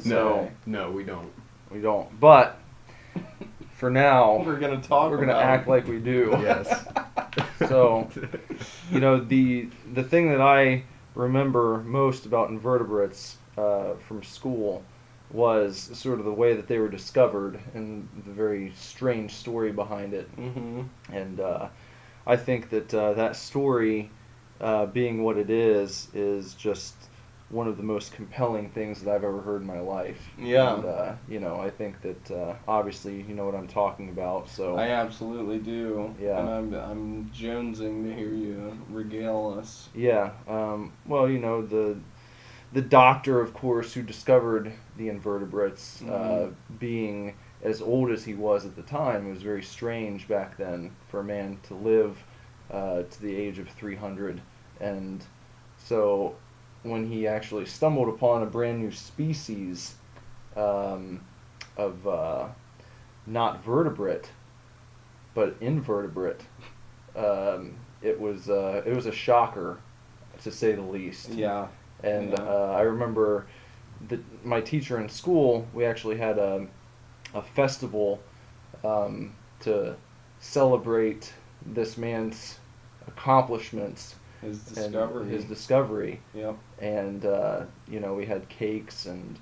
So, No, we don't. we don't. But for now, We're gonna talk. we're gonna about act it. like we do. Yes. So, you know, the thing that I remember most about invertebrates from school was sort of the way that they were discovered and the very strange story behind it. Mhm. And I think that that story, being what it is just one of the most compelling things that I've ever heard in my life. Yeah. And, you know, I think that obviously you know what I'm talking about. So I absolutely do. Yeah. And I'm jonesing to hear you regale us. yeah. Well, you know, the doctor, of course, who discovered the invertebrates, being as old as he was at the time, it was very strange back then for a man to live to the age of 300. And so when he actually stumbled upon a brand new species of not vertebrate, but invertebrate, it was a shocker, to say the least. Yeah. And Yeah. I remember my teacher in school, we actually had a festival to celebrate this man's accomplishments His and discovery. his discovery. Yep. And you know, we had cakes and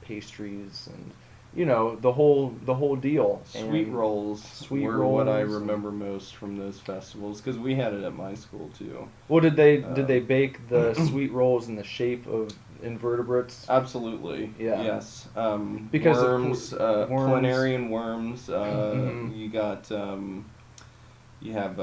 pastries and you know the whole deal. Sweet And rolls Sweet were what I rolls. remember most from those festivals because we had it at my school too. Well, did they bake the sweet rolls in the shape of invertebrates? Absolutely. Yeah. Yes. Because of worms, worms. planarian worms. Mhm. You got. You have.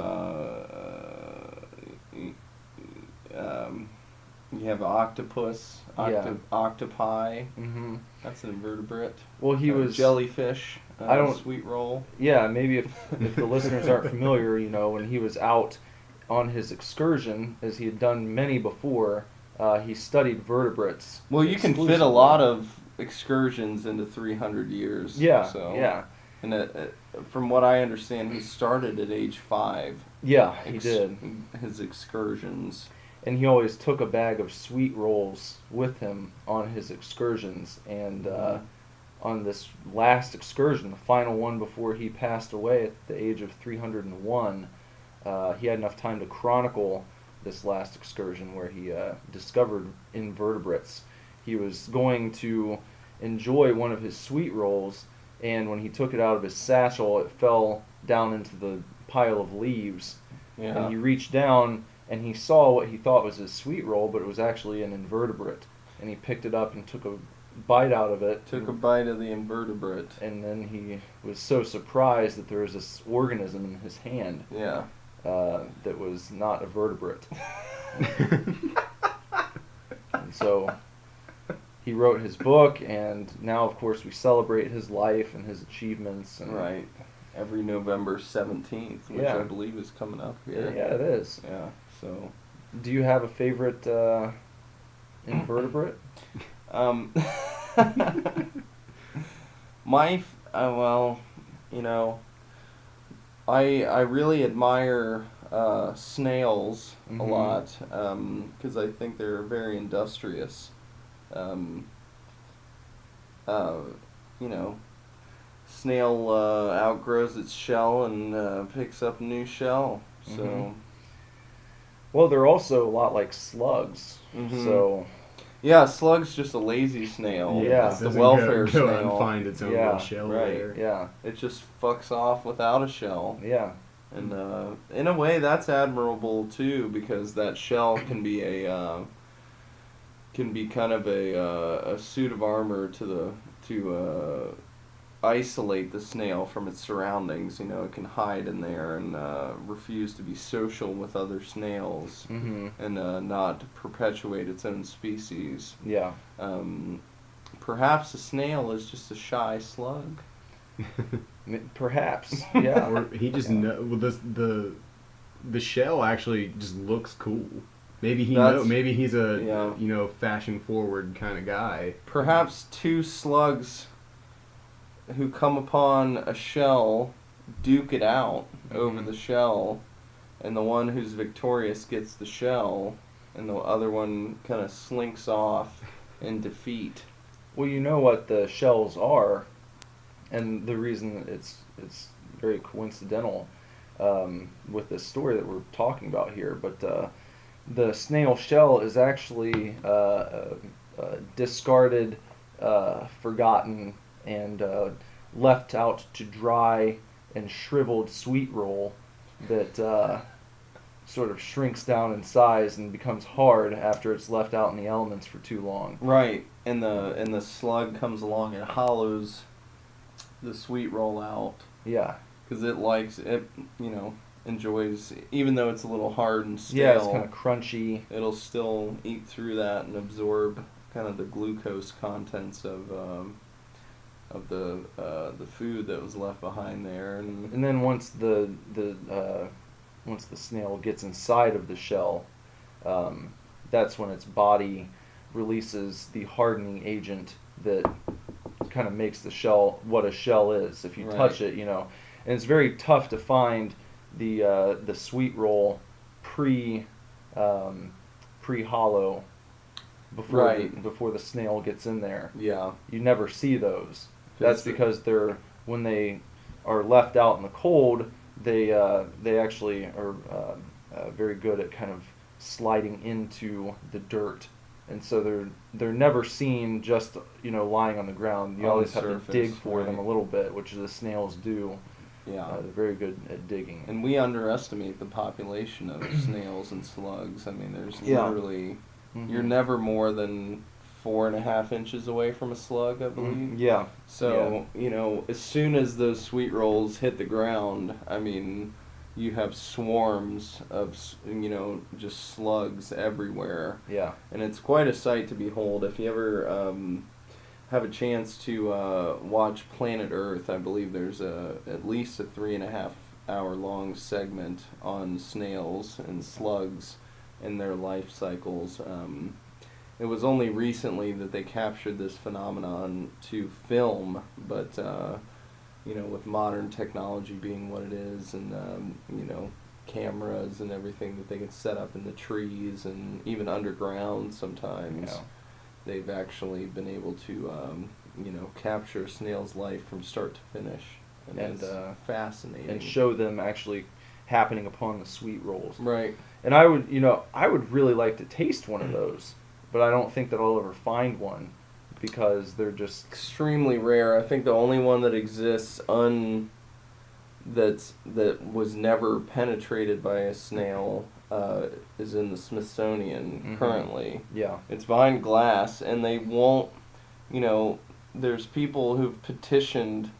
You have octopus. Yeah. Octopi. Mm-hmm. That's an invertebrate. Well, he was jellyfish. I don't- Sweet roll. Yeah, maybe if the listeners aren't familiar, you know, when he was out on his excursion, as he had done many before, he studied vertebrates. Well, you can fit a exclusively. lot of excursions into 300 years. Yeah, So. yeah, And from what I understand, he started at age 5. yeah, he did. His excursions. And he always took a bag of sweet rolls with him on his excursions. And on this last excursion, the final one before he passed away at the age of 301, he had enough time to chronicle this last excursion where he discovered invertebrates. He was going to enjoy one of his sweet rolls, and when he took it out of his satchel, it fell down into the pile of leaves. Yeah. And he reached down and he saw what he thought was his sweet roll, but it was actually an invertebrate. And he picked it up and took a bite out of it. Took a bite of the invertebrate. And then he was so surprised that there was this organism in his hand Yeah. that was not a vertebrate. And so he wrote his book, and now, of course, we celebrate his life and his achievements. And Right. Every November 17th, which Yeah. I believe is coming up here. Yeah, it is. Yeah. So. Do you have a favorite invertebrate? Well, you know, I really admire snails a Mhm. lot because I think they're very industrious. You know, snail outgrows its shell and picks up a new shell. So, Mhm. Well, they're also a lot like slugs. Mhm. So Yeah, slug's just a lazy snail. Yeah. It's the doesn't welfare go out and snail. find its own Yeah, little shell right. there. yeah, It just fucks off without a shell. yeah, And in a way, that's admirable too, because that shell can be kind of a suit of armor to isolate the snail from its surroundings. You know, it can hide in there and refuse to be social with other snails mm-hmm. and not perpetuate its own species. Yeah. Perhaps a snail is just a shy slug. Perhaps. Yeah. Or he just well, the shell actually just looks cool. Maybe maybe he's a fashion forward kind of guy. Perhaps two slugs who come upon a shell duke it out over the shell, and the one who's victorious gets the shell, and the other one kind of slinks off in defeat. Well, you know what the shells are, and the reason it's very coincidental with this story that we're talking about here, but the snail shell is actually a discarded, forgotten, and left out to dry and shriveled sweet roll that sort of shrinks down in size and becomes hard after it's left out in the elements for too long. Right, and the slug comes along and hollows the sweet roll out Yeah. because it likes it, enjoys, even though it's a little hard and stale. Yeah, it's kind of crunchy. It'll still eat through that and absorb kind of the glucose contents of the food that was left behind there, And then once the snail gets inside of the shell, that's when its body releases the hardening agent that kind of makes the shell what a shell is. If you touch it, and it's very tough to find the sweet roll pre hollow before the snail gets in there. Yeah. You never see those. That's because when they are left out in the cold, they actually are very good at kind of sliding into the dirt, and so they're never seen just lying on the ground. You always have to dig for them a little bit, which the snails do. Yeah, they're very good at digging. And we underestimate the population of snails and slugs. I mean, there's literally you're never more than 4.5 inches away from a slug, I believe. Yeah. So, as soon as those sweet rolls hit the ground, I mean, you have swarms of, just slugs everywhere. Yeah. And it's quite a sight to behold. If you ever have a chance to watch Planet Earth, I believe there's at least a 3.5-hour long segment on snails and slugs and their life cycles. It was only recently that they captured this phenomenon to film, but with modern technology being what it is, and cameras and everything that they can set up in the trees and even underground sometimes, they've actually been able to capture a snail's life from start to finish, and it's fascinating, and show them actually happening upon the sweet rolls. Right. And I would really like to taste one of those. But I don't think that I'll ever find one because they're just extremely rare. I think the only one that exists that was never penetrated by a snail is in the Smithsonian currently. Yeah. It's behind glass, and they won't. There's people who've petitioned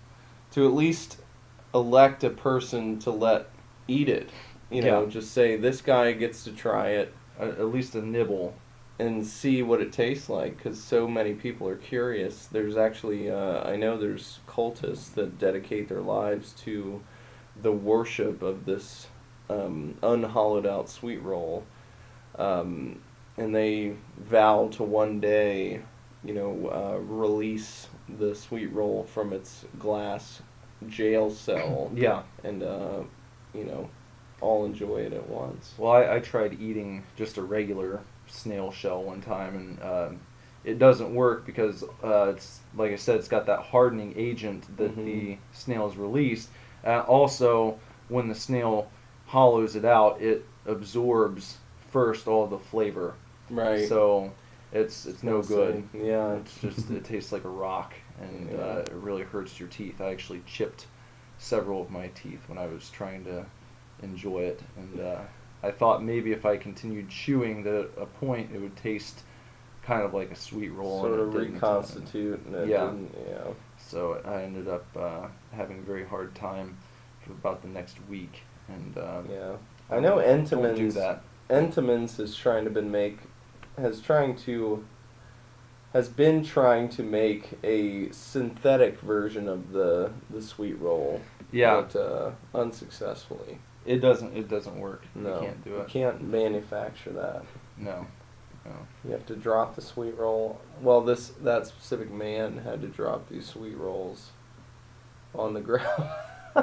to at least elect a person to eat it. Just say this guy gets to try it, at least a nibble. And see what it tastes like, because so many people are curious. There's actually, I know there's cultists that dedicate their lives to the worship of this unhollowed out sweet roll, and they vow to one day, release the sweet roll from its glass jail cell. Yeah. And all enjoy it at once. Well, I tried eating just a regular snail shell one time, and it doesn't work because it's, like I said, it's got that hardening agent that the snails released. Also, when the snail hollows it out, it absorbs first all the flavor. Right. So it's no good. Yeah. It's just it tastes like a rock, and Yeah. it really hurts your teeth. I actually chipped several of my teeth when I was trying to enjoy it, and I thought maybe if I continued chewing, that at a point it would taste kind of like a sweet roll. Sort and of it didn't. reconstitute. And it Yeah. didn't, yeah. So I ended up having a very hard time for about the next week, and Yeah. I know don't do Entenmann's. that. Entenmann's has been trying to make a synthetic version of the sweet roll. Yeah. But unsuccessfully. It doesn't work. No. You can't do You it. can't manufacture that. No. You have to drop the sweet roll. Well, that specific man had to drop these sweet rolls on the ground.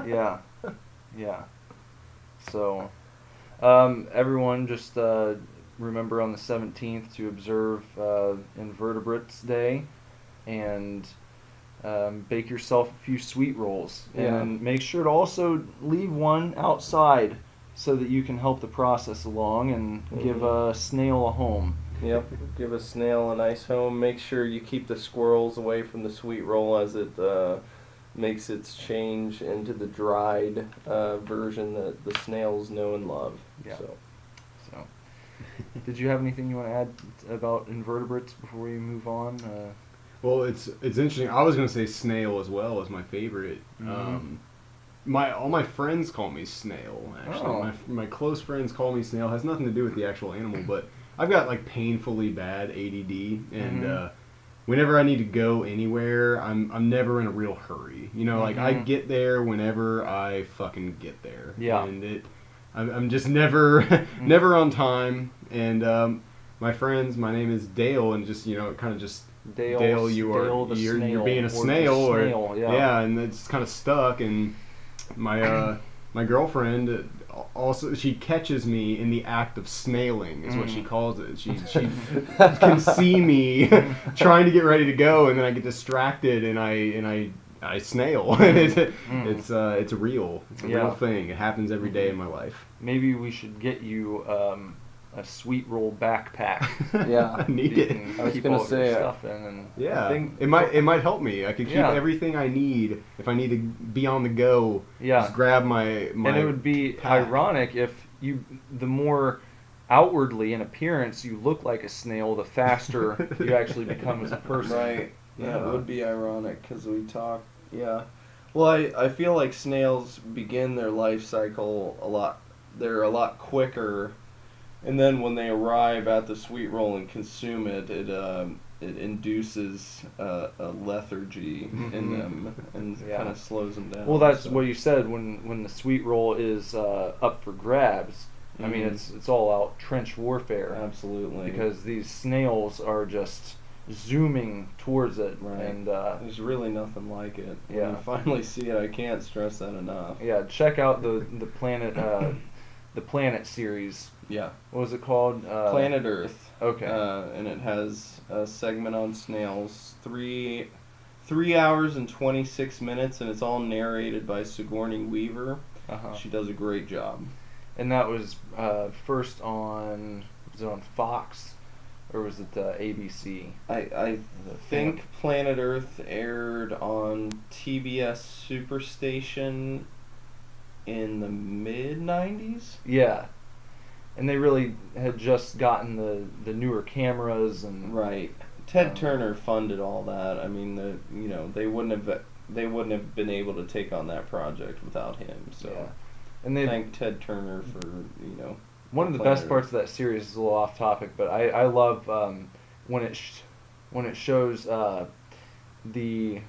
Yeah. Yeah. So, everyone just remember on the 17th to observe Invertebrates Day, and bake yourself a few sweet rolls. Yeah. And make sure to also leave one outside so that you can help the process along and give a snail a home. Yep. Give a snail a nice home. Make sure you keep the squirrels away from the sweet roll as it makes its change into the dried version that the snails know and love. Yeah. So. So, did you have anything you want to add about invertebrates before we move on? Well, it's interesting. I was gonna say snail as well as my favorite. Mhm. All my friends call me snail. Actually, Oh. my close friends call me snail. It has nothing to do with the actual animal, but I've got like painfully bad ADD, and Mhm. whenever I need to go anywhere, I'm never in a real hurry. You know, like I Mhm. get there whenever I fucking get there. Yeah. And I'm just never never on time. And my friends, my name is Dale, and just kind of just Dale, Dale, you're the you're snail, being or a the snail, snail, yeah. and it's kind of stuck. And my my girlfriend also, she catches me in the act of snailing, is what she calls it. She can see me trying to get ready to go, and then I get distracted, and I snail. It's real. It's a Yeah. real thing. It happens every day in my life. Maybe we should get you a sweet roll backpack. Yeah. I need You it. can I was keep gonna all of your say, stuff in, and Yeah, I think- it might help me. I could keep Yeah. everything I need if I need to be on the go. Yeah. Just grab my and it would be pack. ironic if the more outwardly in appearance you look like a snail, the faster you actually become as a person. Right. Yeah, it Yeah. would be ironic because we talk. Yeah. Well, I feel like snails begin their life cycle they're a lot quicker, and then when they arrive at the sweet roll and consume it, it induces a lethargy in them and Yeah. kind of slows them down. Well, that's so. what you said when the sweet roll is up for grabs. I mean, Mhm. it's all out trench warfare. Absolutely. Because these snails are just zooming towards it, Right. and There's really nothing like it. When Yeah. you finally see it, I can't stress that enough. yeah, check out the Planet series. Yeah. What was it called? Planet Earth. Okay. And it has a segment on snails, 3 hours and 26 minutes, and it's all narrated by Sigourney Weaver. Uh-huh. She does a great job. And that was first was it on Fox, or was it ABC? I think Planet Earth aired on TBS Superstation in the mid-90s. Yeah. And they really had just gotten the newer cameras and Right. Ted Turner funded all that. I mean, they wouldn't have been able to take on that project without him. So Yeah. And they thank Ted Turner for one of the Planet best parts of that series is a little off topic, but I love when it shows the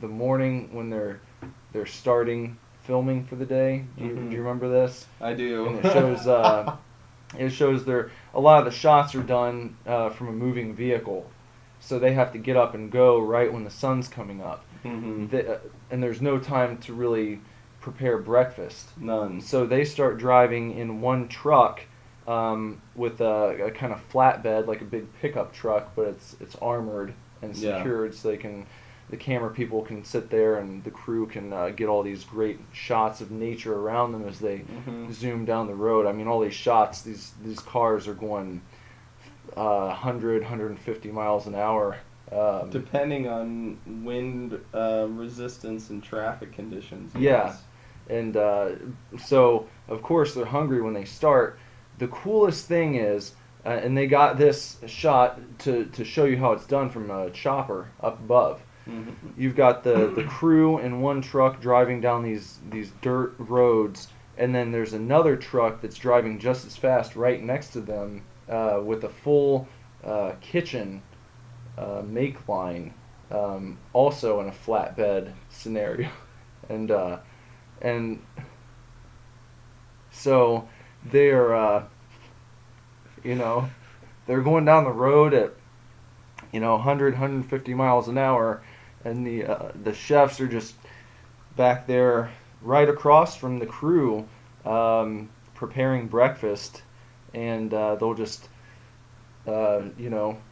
morning when they're starting filming for the day. Do you remember this? I do. And it shows a lot of the shots are done from a moving vehicle, so they have to get up and go right when the sun's coming up. Mhm. And there's no time to really prepare breakfast. None. So they start driving in one truck with a kind of flatbed, like a big pickup truck, but it's armored and Yeah. secured, so they can the camera people can sit there and the crew can get all these great shots of nature around them as they zoom down the road. I mean, all these shots, these cars are going 100, 150 miles an hour. Depending on wind resistance and traffic conditions. Yeah. Yes. And so, of course, they're hungry when they start. The coolest thing is, and they got this shot to show you how it's done from a chopper up above. You've got the crew in one truck driving down these dirt roads, and then there's another truck that's driving just as fast right next to them with a full kitchen make line, also in a flatbed scenario. And so they're, they're going down the road at, 100, 150 miles an hour, and the chefs are just back there right across from the crew preparing breakfast, and they'll just,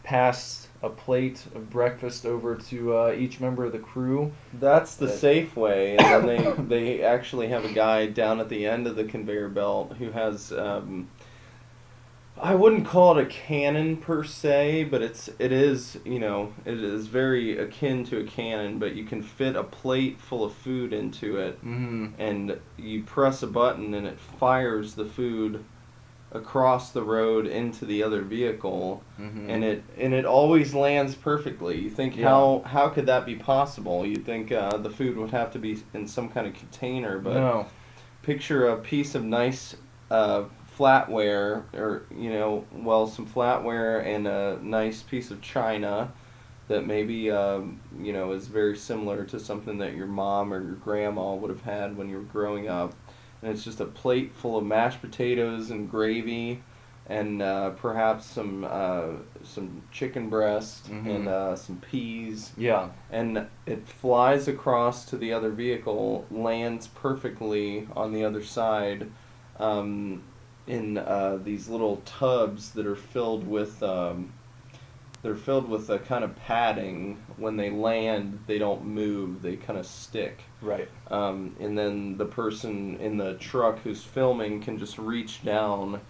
pass a plate of breakfast over to each member of the crew. That's the safe way, and then they actually have a guy down at the end of the conveyor belt who has I wouldn't call it a cannon per se, but it is very akin to a cannon, but you can fit a plate full of food into it, and you press a button and it fires the food across the road into the other vehicle, and it always lands perfectly. You think, how could that be possible? You'd think the food would have to be in some kind of container, but No. Picture a piece of nice flatware, or some flatware and a nice piece of china that maybe is very similar to something that your mom or your grandma would have had when you were growing up. And it's just a plate full of mashed potatoes and gravy, and perhaps some chicken breast and some peas. Yeah. And it flies across to the other vehicle, lands perfectly on the other side, in these little tubs that are filled with a kind of padding. When they land, they don't move; they kind of stick. Right. And then the person in the truck who's filming can just reach down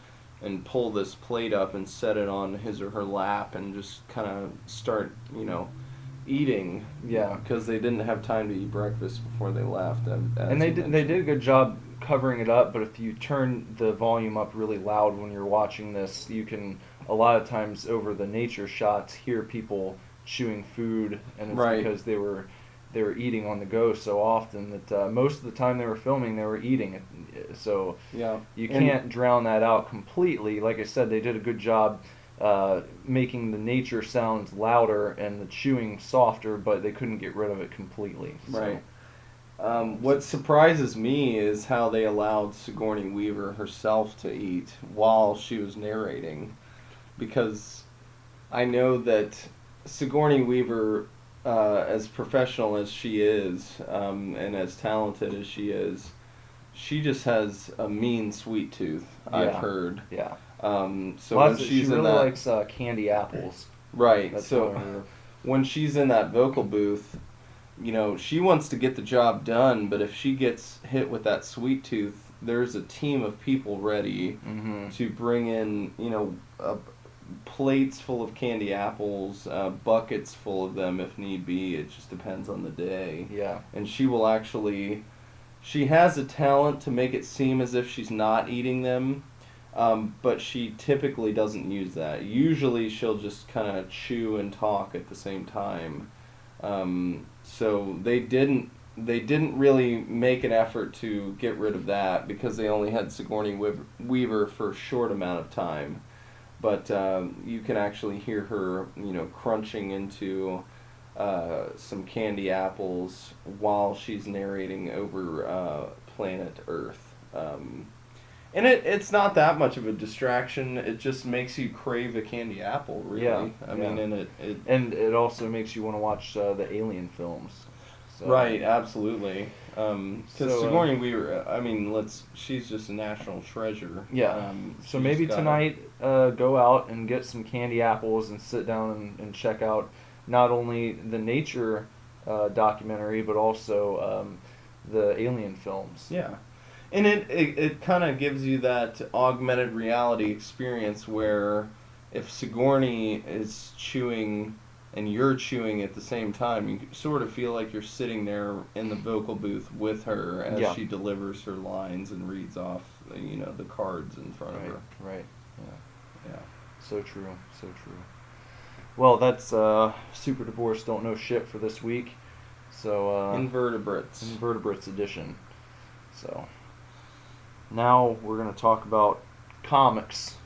and pull this plate up and set it on his or her lap and just kind of start, eating. Yeah. Because they didn't have time to eat breakfast before they left. And they did a good job covering it up, but if you turn the volume up really loud when you're watching this, you can, a lot of times over the nature shots, hear people chewing food, and it's because they were eating on the go so often that most of the time they were filming, they were eating it. So you can't drown that out completely. Like I said, they did a good job making the nature sounds louder and the chewing softer, but they couldn't get rid of it completely. So. Right. What surprises me is how they allowed Sigourney Weaver herself to eat while she was narrating, because I know that Sigourney Weaver, as professional as she is, and as talented as she just has a mean sweet tooth. I've heard. Yeah. So when she really likes candy apples. Right. That's so when she's in that vocal booth, she wants to get the job done, but if she gets hit with that sweet tooth, there's a team of people ready to bring in, plates full of candy apples, buckets full of them if need be. It just depends on the day. Yeah. And she has a talent to make it seem as if she's not eating them, but she typically doesn't use that. Usually she'll just kind of chew and talk at the same time. So they didn't really make an effort to get rid of that because they only had Sigourney Weaver for a short amount of time. But you can actually hear her, crunching into some candy apples while she's narrating over planet Earth. And it's not that much of a distraction. It just makes you crave a candy apple, really. Yeah, I mean, and it also makes you want to watch the Alien films. So. Right, absolutely. Because Sigourney Weaver, she's just a national treasure. Yeah. So maybe tonight, go out and get some candy apples and sit down and check out not only the nature documentary, but also the Alien films. Yeah. And it kind of gives you that augmented reality experience where if Sigourney is chewing and you're chewing at the same time, you sort of feel like you're sitting there in the vocal booth with her as she delivers her lines and reads off, the cards in front of her. Right. Yeah. So true. So true. Well, that's Super Divorce Don't Know Shit for this week. So Invertebrates edition. So now we're gonna talk about comics,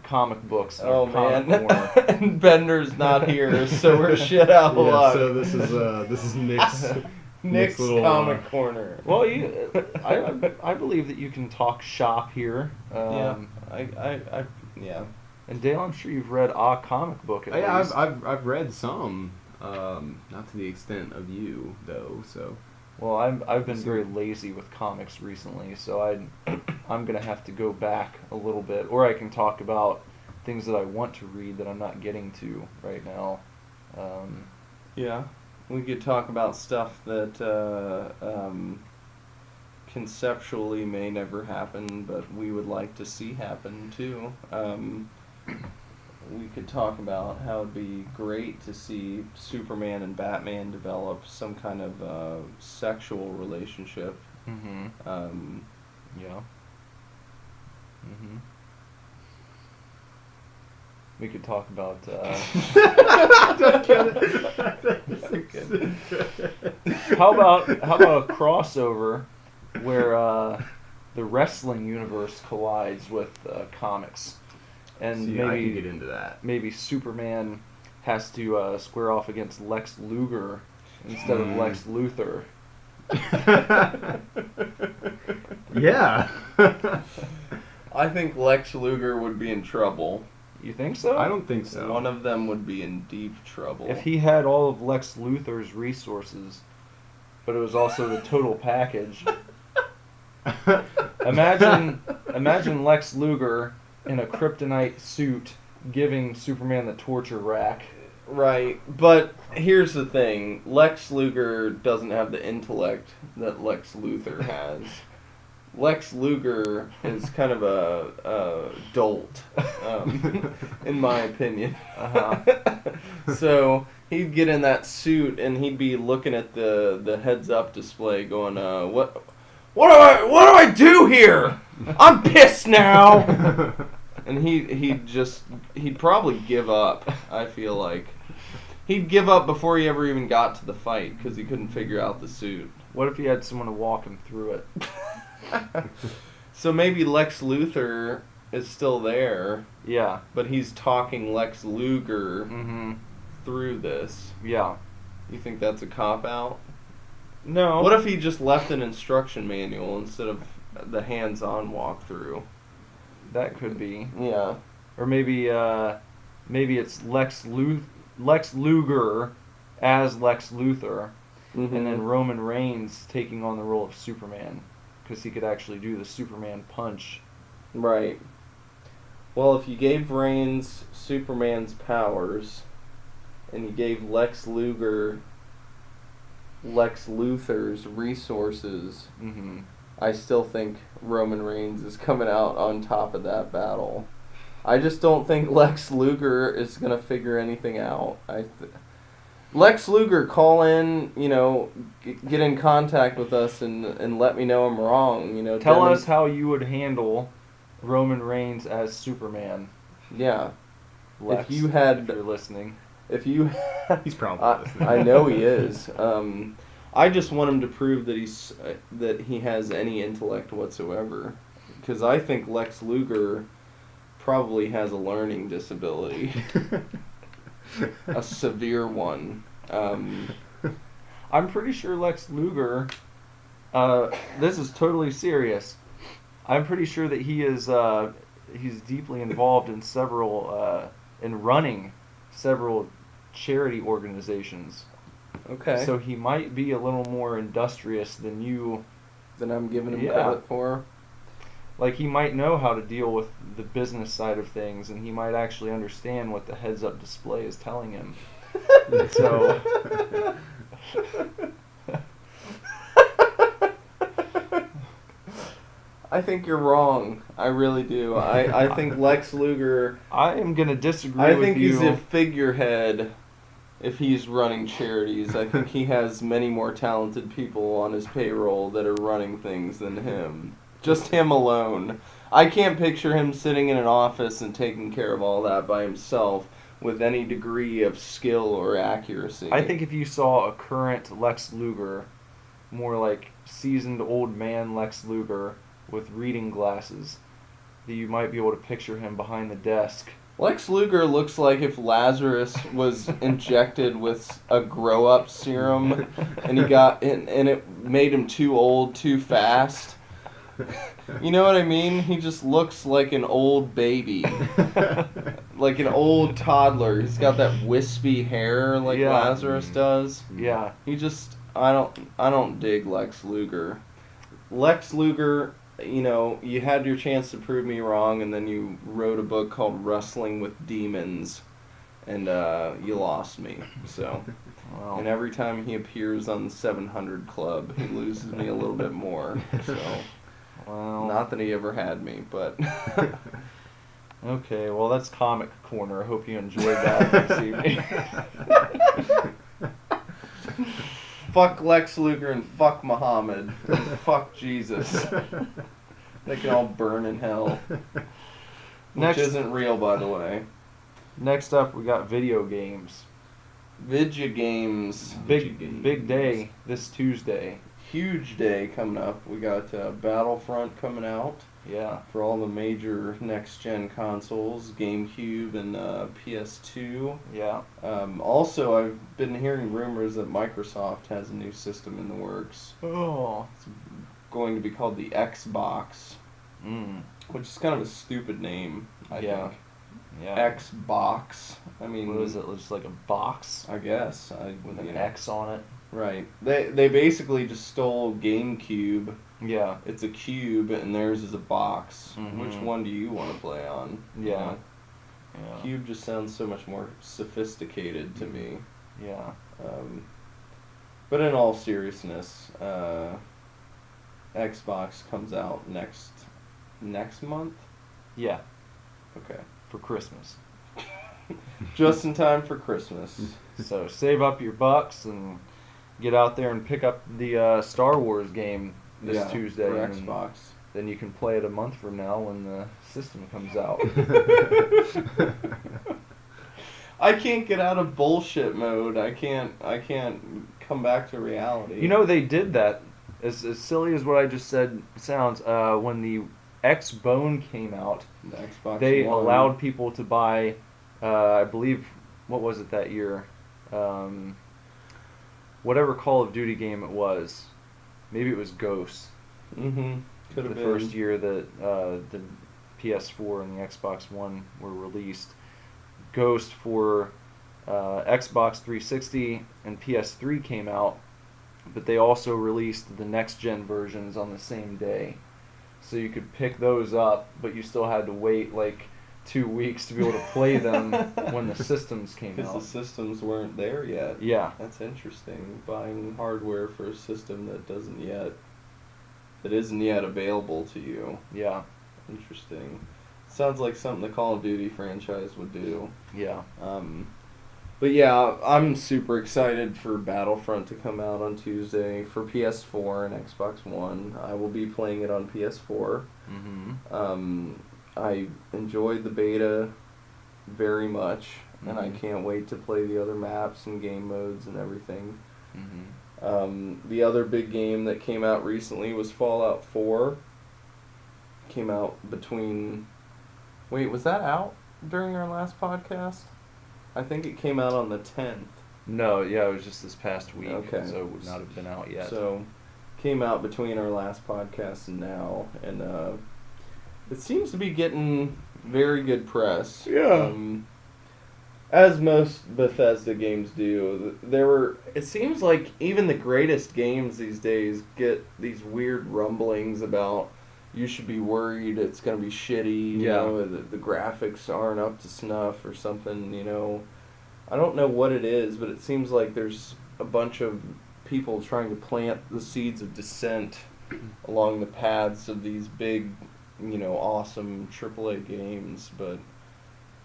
comic books. Oh man, corner. and Bender's not here, so we're shit out of luck. So this is Nick's Nick's little, comic corner. Well, I believe that you can talk shop here. Yeah. And Dale, I'm sure you've read a comic book at least. I've read some, not to the extent of you though. So. Well, I've been very lazy with comics recently, so I'm gonna have to go back a little bit, or I can talk about things that I want to read that I'm not getting to right now. Yeah, we could talk about stuff that conceptually may never happen, but we would like to see happen too. We could talk about how it'd be great to see Superman and Batman develop some kind of sexual relationship. Mm-hmm. Yeah. Mm-hmm. We could talk about. How about a crossover where the wrestling universe collides with comics? And maybe I can get into that. Maybe Superman has to square off against Lex Luger instead of Lex Luthor. Yeah. I think Lex Luger would be in trouble. You think so? I don't think so. One of them would be in deep trouble. If he had all of Lex Luthor's resources, but it was also the total package. Imagine Lex Luger in a kryptonite suit giving Superman the torture rack. Right, but here's the thing. Lex Luger doesn't have the intellect that Lex Luthor has. Lex Luger is kind of a dolt, in my opinion. So he'd get in that suit and he'd be looking at the heads-up display going, what do I do here? I'm pissed now! And he'd probably give up, I feel like. He'd give up before he ever even got to the fight because he couldn't figure out the suit. What if he had someone to walk him through it? So maybe Lex Luthor is still there. Yeah. But he's talking Lex Luger through this. Yeah. You think that's a cop-out? No. What if he just left an instruction manual instead of the hands-on walkthrough? That could be. Yeah. Or maybe it's Lex Luger as Lex Luthor, and then Roman Reigns taking on the role of Superman, because he could actually do the Superman punch. Right. Well, if you gave Reigns Superman's powers, and you gave Lex Luger Lex Luthor's resources, I still think Roman Reigns is coming out on top of that battle. I just don't think Lex Luger is going to figure anything out. Lex Luger, call in, get in contact with us and let me know I'm wrong. Tell us how you would handle Roman Reigns as Superman. Yeah. Lex, if you're listening. He's probably listening. I know he is. I just want him to prove that he has any intellect whatsoever, because I think Lex Luger probably has a learning disability, a severe one. I'm pretty sure Lex Luger. This is totally serious. I'm pretty sure that he is. He's deeply involved in running several charity organizations. Okay. So he might be a little more industrious than you. Than I'm giving him credit for. Like, he might know how to deal with the business side of things, and he might actually understand what the heads-up display is telling him. So I think you're wrong. I really do. I think Lex Luger. I am gonna disagree I with think you. he's a figurehead. If he's running charities, I think he has many more talented people on his payroll that are running things than him. Just him alone. I can't picture him sitting in an office and taking care of all that by himself with any degree of skill or accuracy. I think if you saw a current Lex Luger, more like seasoned old man Lex Luger with reading glasses, that you might be able to picture him behind the desk. Lex Luger looks like if Lazarus was injected with a grow-up serum and and it made him too old too fast. You know what I mean? He just looks like an old baby. Like an old toddler. He's got that wispy hair like Yeah. Lazarus does. Yeah. He just I don't dig Lex Luger. Lex Luger, you know, you had your chance to prove me wrong, and then you wrote a book called Wrestling with Demons, and you lost me. So, Well, and every time he appears on the 700 Club, he loses me a little bit more. So, well, not that he ever had me, but okay. Well, that's Comic Corner. I hope you enjoyed that this evening. fuck Lex Luger and fuck Muhammad and fuck Jesus. They can all burn in hell. Which isn't real, by the way. Next up, we got video games. Vidya games. Big day this Tuesday. Huge day coming up. We got Battlefront coming out Yeah. for all the major next-gen consoles, GameCube and PS2. Yeah. Also, I've been hearing rumors that Microsoft has a new system in the works. Oh. It's going to be called the Xbox, Mm. which is kind of a stupid name, I Yeah. think. Yeah. Xbox. I mean, What is it? Just like a box I guess. with you an know. X on it. Right. They basically just stole GameCube. Yeah. It's a cube, and theirs is a box. Mhm. Which one do you want to play on? You Yeah. know? Yeah. Cube just sounds so much more sophisticated to me. Yeah. But in all seriousness, Xbox comes out next month. Yeah. Okay. For Christmas. Just in time for Christmas. So save up your bucks and get out there and pick up the Star Wars game this Yeah, Tuesday. for and Xbox. Then you can play it a month from now when the system comes out. I can't get out of bullshit mode. I can't come back to reality. You know, they did that, as silly as what I just said sounds, when the X-Bone came out, the Xbox they One. allowed people to buy, I believe, what was it that year? Whatever Call of Duty game it was. Maybe it was Ghost. Mm-hmm. Could The have been. first year that the PS4 and the Xbox One were released. Ghost for Xbox 360 and PS3 came out, but they also released the next-gen versions on the same day. So you could pick those up, but you still had to wait like 2 weeks to be able to play them when the systems came Because out. the systems weren't there yet. Yeah. That's interesting. Buying hardware for a system that isn't yet available to you. Yeah. Interesting. Sounds like something the Call of Duty franchise would do. Yeah. But yeah, I'm super excited for Battlefront to come out on Tuesday for PS4 and Xbox One. I will be playing it on PS4. Mm-hmm. I enjoyed the beta very much, and I Mhm. can't wait to play the other maps and game modes and everything. Mm-hmm. The other big game that came out recently was Fallout 4. Came out between... Wait, was that out during our last podcast? I think it came out on the 10th. No, yeah, it was just this past week, Okay. so it would not have been out yet. So, came out between our last podcast and now, and it seems to be getting very good press. Yeah. As most Bethesda games do. It seems like even the greatest games these days get these weird rumblings about you should be worried it's going to be shitty, you Yeah. know, the graphics aren't up to snuff or something, you know. I don't know what it is, but it seems like there's a bunch of people trying to plant the seeds of dissent along the paths of these big, awesome AAA games, but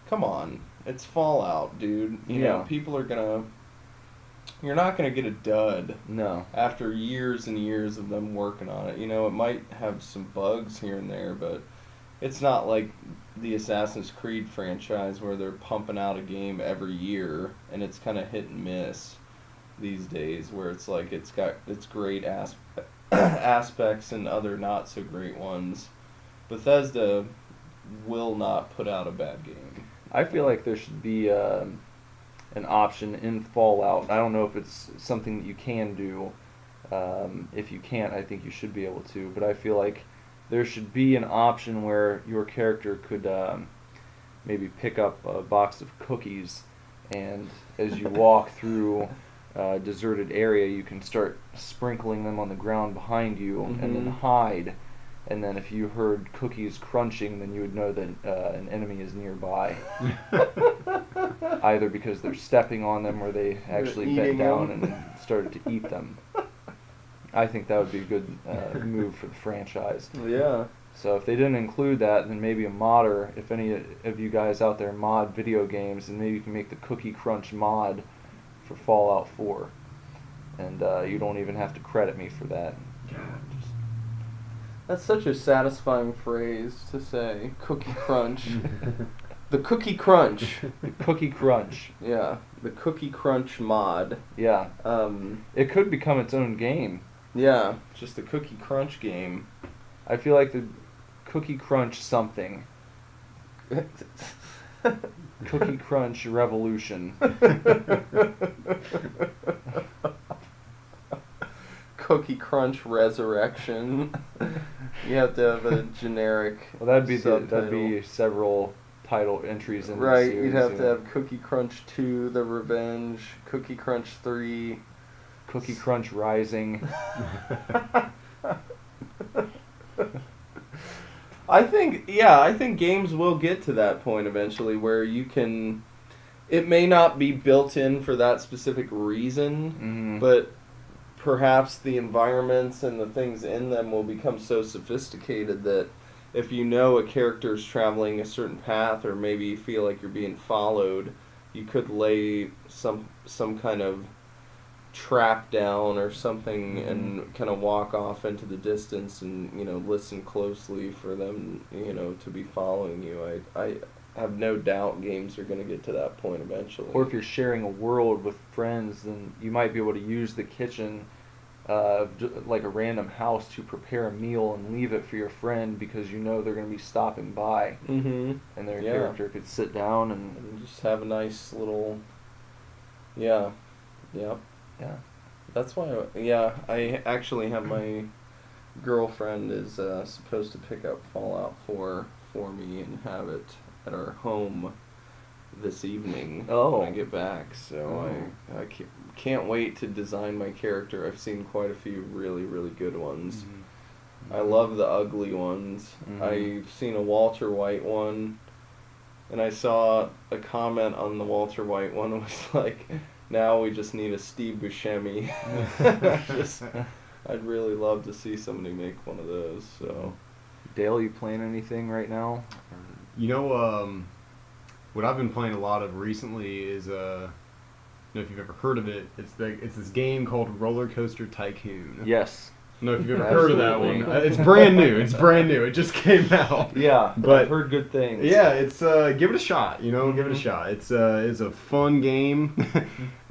come on, it's Fallout, dude. You know, people are gonna... You're not gonna get a dud. No. After years and years of them working on it. It might have some bugs here and there, but it's not like the Assassin's Creed franchise where they're pumping out a game every year, and it's kind of hit and miss these days, where it's like it's got its great aspects and other not so great ones. Bethesda will not put out a bad game. I feel like there should be an option in Fallout. I don't know if it's something that you can do. If you can't, I think you should be able to. But I feel like there should be an option where your character could maybe pick up a box of cookies, and as you walk through a deserted area, you can start sprinkling them on the ground behind you, and then hide. And then if you heard cookies crunching, then you would know that an enemy is nearby. Either because they're stepping on them or they actually bent down and started to eat them. I think that would be a good move for the franchise. Yeah. So if they didn't include that, then maybe a modder, if any of you guys out there mod video games, then maybe you can make the Cookie Crunch mod for Fallout 4. And you don't even have to credit me for that. That's such a satisfying phrase to say. Cookie Crunch. The Cookie Crunch. The Cookie Crunch. Yeah. The Cookie Crunch mod. Yeah. It could become its own game. Yeah. Just the Cookie Crunch game. I feel like the Cookie Crunch something. Cookie Crunch Revolution. Cookie Crunch Resurrection. You have to have a generic. Well, that'd be several title entries in the right, series. you'd have to have Cookie Crunch 2, The Revenge, Cookie Crunch 3, Cookie Crunch Rising. I think games will get to that point eventually where you can... It may not be built in for that specific reason, but perhaps the environments and the things in them will become so sophisticated that if you know a character's traveling a certain path, or maybe you feel like you're being followed, you could lay some kind of trap down or something and kind of walk off into the distance and listen closely for them to be following you. I have no doubt games are going to get to that point eventually. Or if you're sharing a world with friends, then you might be able to use the kitchen, like a random house, to prepare a meal and leave it for your friend because they're going to be stopping by. And their character could sit down and just have a nice little... Yeah. That's why, I actually have my girlfriend is supposed to pick up Fallout 4 for me and have it at our home this evening when I get back. So I can't wait to design my character. I've seen quite a few really, really good ones. I love the ugly ones. I've seen a Walter White one, and I saw a comment on the Walter White one. It was like... Now we just need a Steve Buscemi. I'd really love to see somebody make one of those. So, Dale, you playing anything right now? What I've been playing a lot of recently is I don't know if you've ever heard of it. It's this game called Roller Coaster Tycoon. Yes. I don't know if you've ever heard of that one. It's brand new. It just came out. Yeah, but I've heard good things. Yeah, it's give it a shot. Give it a shot. It's a fun game.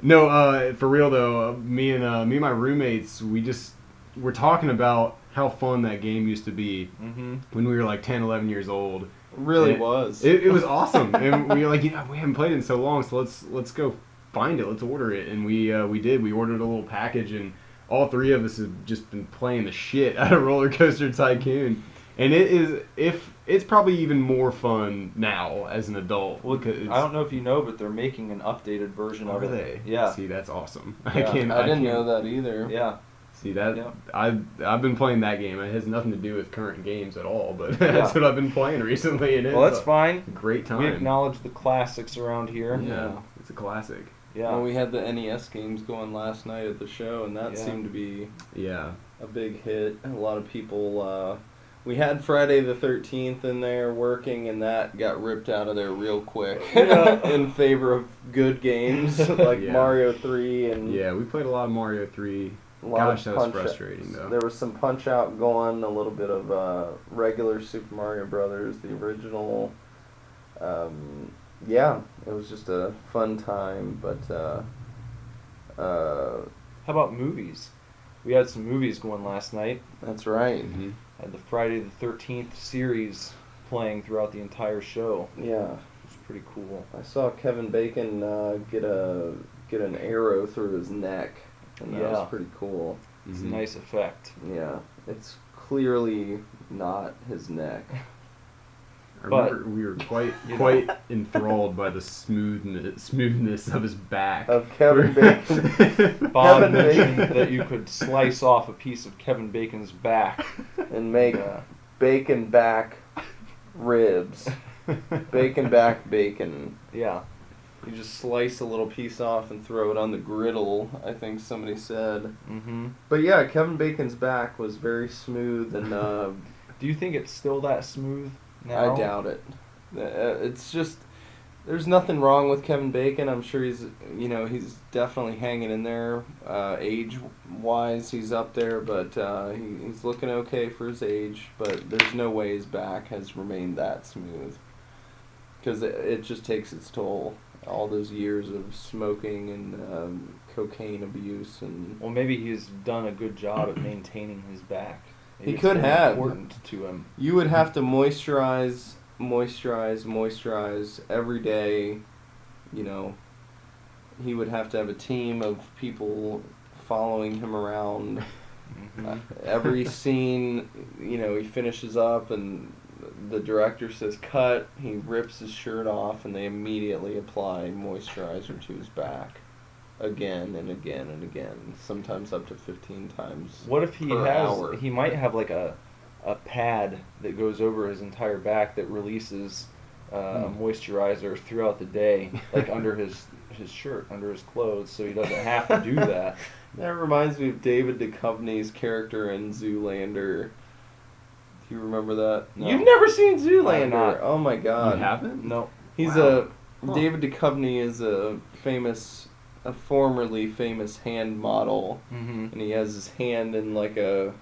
No, for real though. Me and my roommates, we're talking about how fun that game used to be when we were like 10, 11 years old. It really was. It was awesome, and we were like, we haven't played it in so long, so let's go find it. Let's order it, and we did. We ordered a little package, and all three of us have just been playing the shit out of Roller Coaster Tycoon, and it's probably even more fun now as an adult. Well, I don't know if you know, but they're making an updated version of it. Are they? Yeah. See, that's awesome. I didn't know that either. Yeah. See that? Yeah. I've been playing that game. It has nothing to do with current games at all, but that's what I've been playing recently. And well, that's fine. Great time. We acknowledge the classics around here. Yeah, it's a classic. Yeah. Well, we had the NES games going last night at the show, and that Yeah. seemed to be Yeah. a big hit. A lot of people. We had Friday the 13th in there working, and that got ripped out of there real quick Yeah. in favor of good games like Yeah. Mario 3 and Yeah, we played a lot of Mario 3. a lot Gosh, of that was Punch-Out. frustrating, though. There was some Punch-Out going, a little bit of regular Super Mario Brothers, the original. Yeah, it was just a fun time, but How about movies? We had some movies going last night. that's right. Mhm. Had the Friday the 13th series playing throughout the entire show. Yeah, It was pretty cool. I saw Kevin Bacon get an arrow through his neck, and that Yeah. was pretty cool. It's Mhm. a nice effect. Yeah, it's clearly not his neck. I But- remember we were quite You know. quite enthralled by the smoothness of his back. Of Kevin Bacon. Bob Kevin mentioned Bacon. that you could slice off a piece of Kevin Bacon's back. And make bacon back ribs. Bacon back bacon. Yeah. You just slice a little piece off and throw it on the griddle, I think somebody said. Mm-hmm. But yeah, Kevin Bacon's back was very smooth, and Do you think it's still that smooth now? I doubt it. It's just, there's nothing wrong with Kevin Bacon. I'm sure he's definitely hanging in there. Age-wise, he's up there, but he's looking okay for his age. But there's no way his back has remained that smooth. Because it just takes its toll. All those years of smoking and cocaine abuse and... Well, maybe he's done a good job at maintaining his back. Maybe He it's could very have. important to him. You would have to moisturize every day. You know, he would have to have a team of people following him around. Mhm. Every scene, he finishes up and the director says cut, he rips his shirt off and they immediately apply moisturizer to his back. Again and again and again. Sometimes up to 15 times. What if he per has? hour. He might have like a pad that goes over his entire back that releases moisturizer throughout the day, like under his shirt, under his clothes, so he doesn't have to do that. That reminds me of David Duchovny's character in Zoolander. Do you remember that? No. You've never seen I have Zoolander? not. Oh my You god. haven't? No. He's Wow. Huh. David Duchovny is a formerly famous hand model, Mm-hmm. and he has his hand in like a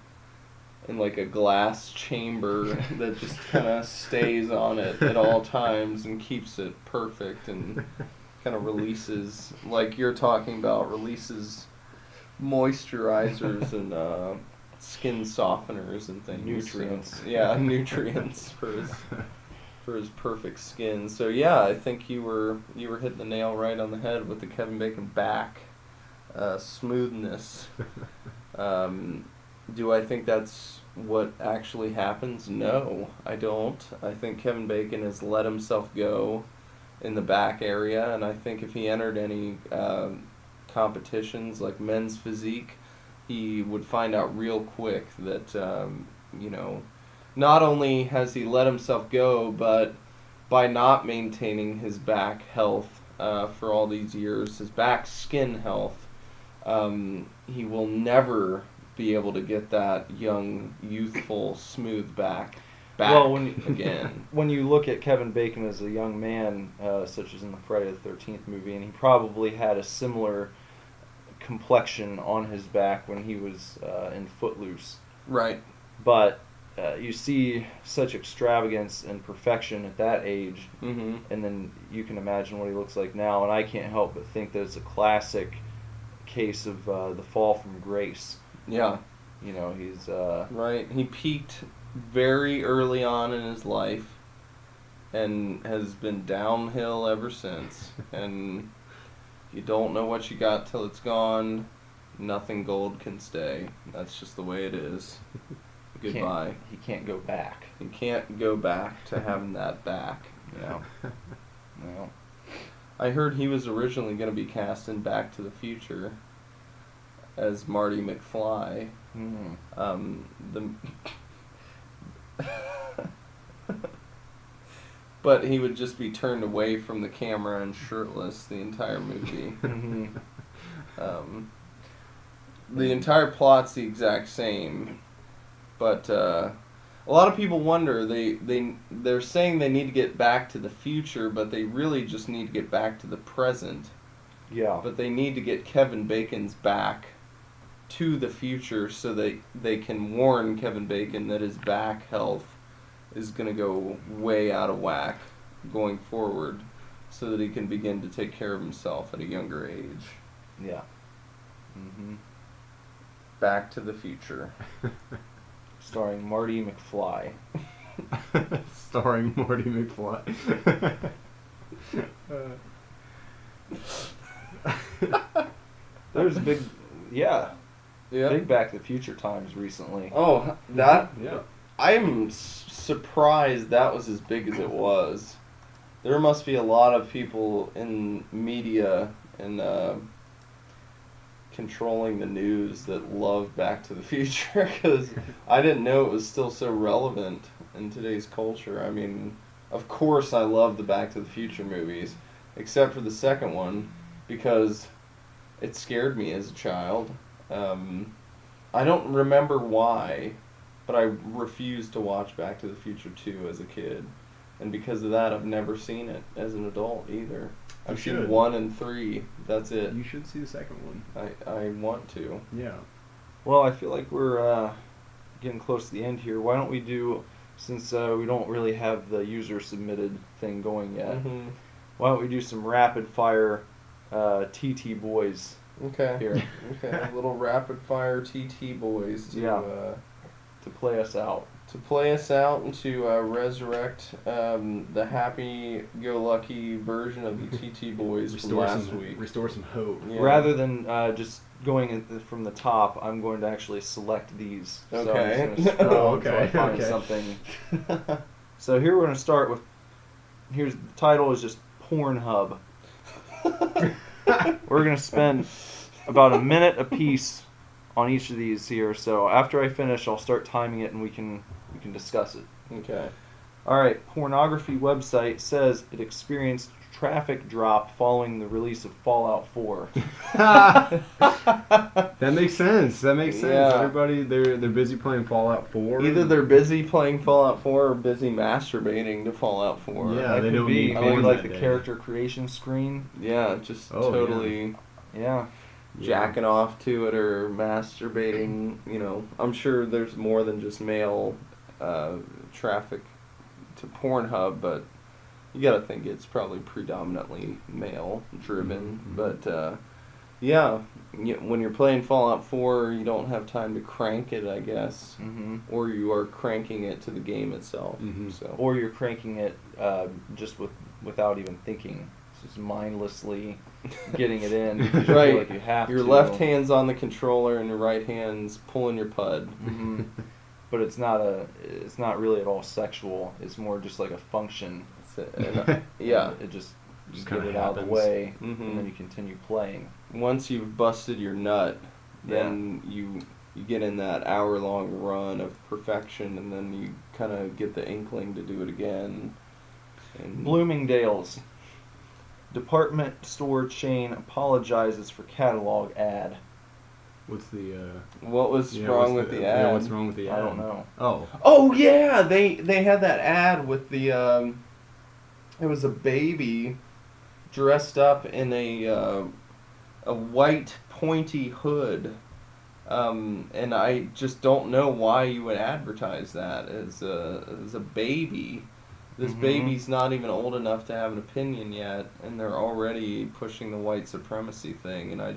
glass chamber that just kind of stays on it at all times and keeps it perfect and kind of releases, like you're talking about, releases moisturizers and skin softeners and things. Nutrients. So, yeah, nutrients for his perfect skin. So yeah, I think you were hitting the nail right on the head with the Kevin Bacon back smoothness. Do I think that's what actually happens? No, I don't. I think Kevin Bacon has let himself go in the back area, and I think if he entered any competitions like men's physique, he would find out real quick that, not only has he let himself go, but by not maintaining his back health for all these years, his back skin health, he will never be able to get that young, youthful, smooth back Well, again. when you look at Kevin Bacon as a young man, such as in the Friday the 13th movie, and he probably had a similar complexion on his back when he was in Footloose. Right. But you see such extravagance and perfection at that age, Mm-hmm. and then you can imagine what he looks like now, and I can't help but think that it's a classic case of the fall from grace. Yeah. He's... Right. He peaked very early on in his life and has been downhill ever since. And you don't know what you got till it's gone. Nothing gold can stay. That's just the way it is. Goodbye. He can't go back. You can't go back to having that back. No. I heard he was originally going to be cast in Back to the Future as Marty McFly. But he would just be turned away from the camera and shirtless the entire movie. The entire plot's the exact same, but a lot of people wonder, they're saying they need to get back to the future, but they really just need to get back to the present. Yeah. But they need to get Kevin Bacon's back to the future so they can warn Kevin Bacon that his back health is going to go way out of whack going forward, so that he can begin to take care of himself at a younger age. Yeah. Back to the Future. Starring Marty McFly. Starring Marty McFly. There's a big, Yeah. big Back to the Future times recently. Oh, that? Yeah. I'm surprised that was as big as it was. There must be a lot of people in media and controlling the news that love Back to the Future, because I didn't know it was still so relevant in today's culture. I mean, of course I love the Back to the Future movies, except for the second one, because it scared me as a child. I don't remember why, but I refused to watch Back to the Future 2 as a kid. And because of that, I've never seen it as an adult either. I've seen 1 and 3. That's it. You should see the second one. I want to. Yeah. Well, I feel like we're getting close to the end here. Why don't we do, since we don't really have the user submitted thing going yet, why don't we do some rapid fire TT boys Okay. here Okay. A little rapid fire TT boys to to play us out. to play us out and to resurrect the happy-go-lucky version of the TT boys from last week. Restore some hope. Yeah. Rather than just going from the top, I'm going to actually select these. So Okay. I'm just gonna scroll until I Okay, find okay. something. So here we're going to start with, here's the title is just Pornhub. We're going to spend about a minute apiece on each of these here. So after I finish, I'll start timing it and we can discuss it. Okay. All right, pornography website says it experienced traffic drop following the release of Fallout 4. That makes sense. Yeah. Everybody, they're busy playing Fallout 4. Either they're busy playing Fallout 4 or busy masturbating to Fallout 4. Yeah. That they could don't be need maybe porn like that the day. character creation screen. Yeah, just Oh, totally Yeah. jacking off to it or masturbating. You know, I'm sure there's more than just male traffic to Pornhub, but you gotta think it's probably predominantly male driven. Mhm. But yeah, when you're playing Fallout 4, you don't have time to crank it, I guess, or you are cranking it to the game itself. Mhm. So Or you're cranking it just without even thinking. It's just mindlessly getting it in. Because you Right. feel like you have your to. left hand's on the controller and your right hand's pulling your pud. Mhm. But it's not really at all sexual. It's more just like a function. And, yeah. It just Just get kinda it out of the happens. way, Mhm. and then you continue playing. Once you've busted your nut, then you get in that hour-long run of perfection, and then you kind of get the inkling to do it again. And Bloomingdale's department store chain apologizes for catalog ad. What's the? what was Yeah, wrong what's with the ad? Yeah, what's wrong with the ad? I don't know. Oh. Oh yeah, they had that ad with the it was a baby dressed up in a white pointy hood, and I just don't know why you would advertise that as a baby. This Mhm. baby's not even old enough to have an opinion yet, and they're already pushing the white supremacy thing, and I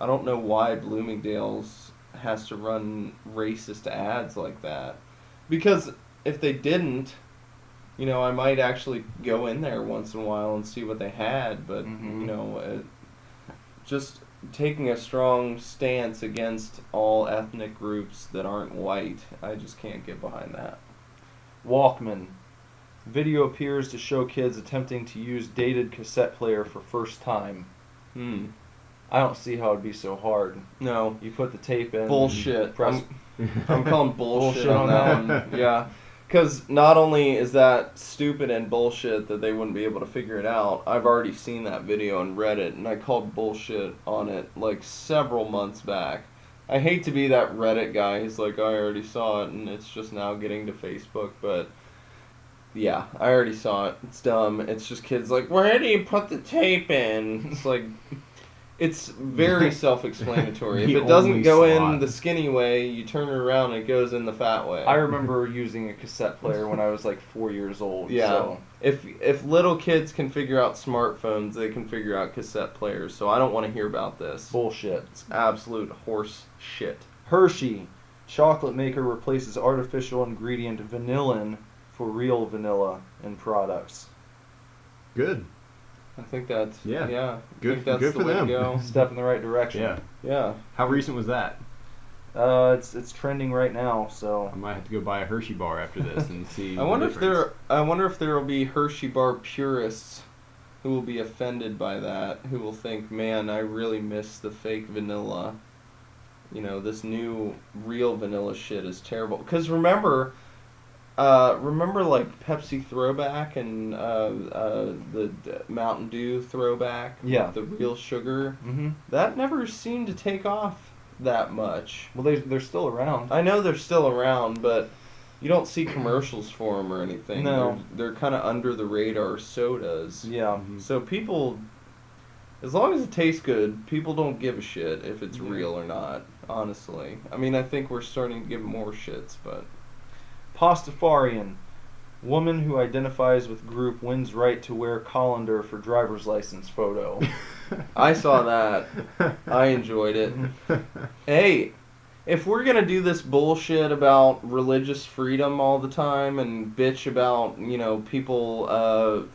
don't know why Bloomingdale's has to run racist ads like that. Because if they didn't, I might actually go in there once in a while and see what they had, but, Mhm. Just taking a strong stance against all ethnic groups that aren't white, I just can't get behind that. Walkman. Video appears to show kids attempting to use dated cassette player for first time. I don't see how it'd be so hard. No. You put the tape in. Bullshit. and Press. I'm calling bullshit on that one. Yeah. Because not only is that stupid and bullshit that they wouldn't be able to figure it out, I've already seen that video on Reddit, and I called bullshit on it like several months back. I hate to be that Reddit guy who's like, oh, I already saw it, and it's just now getting to Facebook, but yeah, I already saw it. It's dumb. It's just kids like, where do you put the tape in? It's like, it's very self-explanatory. If The it doesn't only go slot. in the skinny way, you turn it around and it goes in the fat way. I remember using a cassette player when I was like 4 years old. Yeah. So. If little kids can figure out smartphones, they can figure out cassette players. So I don't want to hear about this. Bullshit. It's absolute horse shit. Hershey. Chocolate maker replaces artificial ingredient vanillin for real vanilla in products. Good. I think that's Yeah. I Good- think that's good the for way them. to go. Step in the right direction. Yeah. Yeah. How recent was that? It's trending right now, so I might have to go buy a Hershey bar after this and see. I wonder the if difference. I wonder if there will be Hershey bar purists who will be offended by that, who will think, "Man, I really miss the fake vanilla. You know, this new real vanilla shit is terrible." Because remember like Pepsi throwback and the Mountain Dew throwback Yeah. with the real sugar? Mm-hmm. That never seemed to take off that much. Well, they're still around. I know they're still around, but you don't see commercials for them or anything. No. They're kind of under the radar sodas. Yeah. So people, as long as it tastes good, people don't give a shit if it's real or not, honestly. I mean, I think we're starting to give more shits, but... Pastafarian. Woman who identifies with group wins right to wear colander for driver's license photo. I saw that. I enjoyed it. Hey, if we're gonna do this bullshit about religious freedom all the time and bitch about, you know, people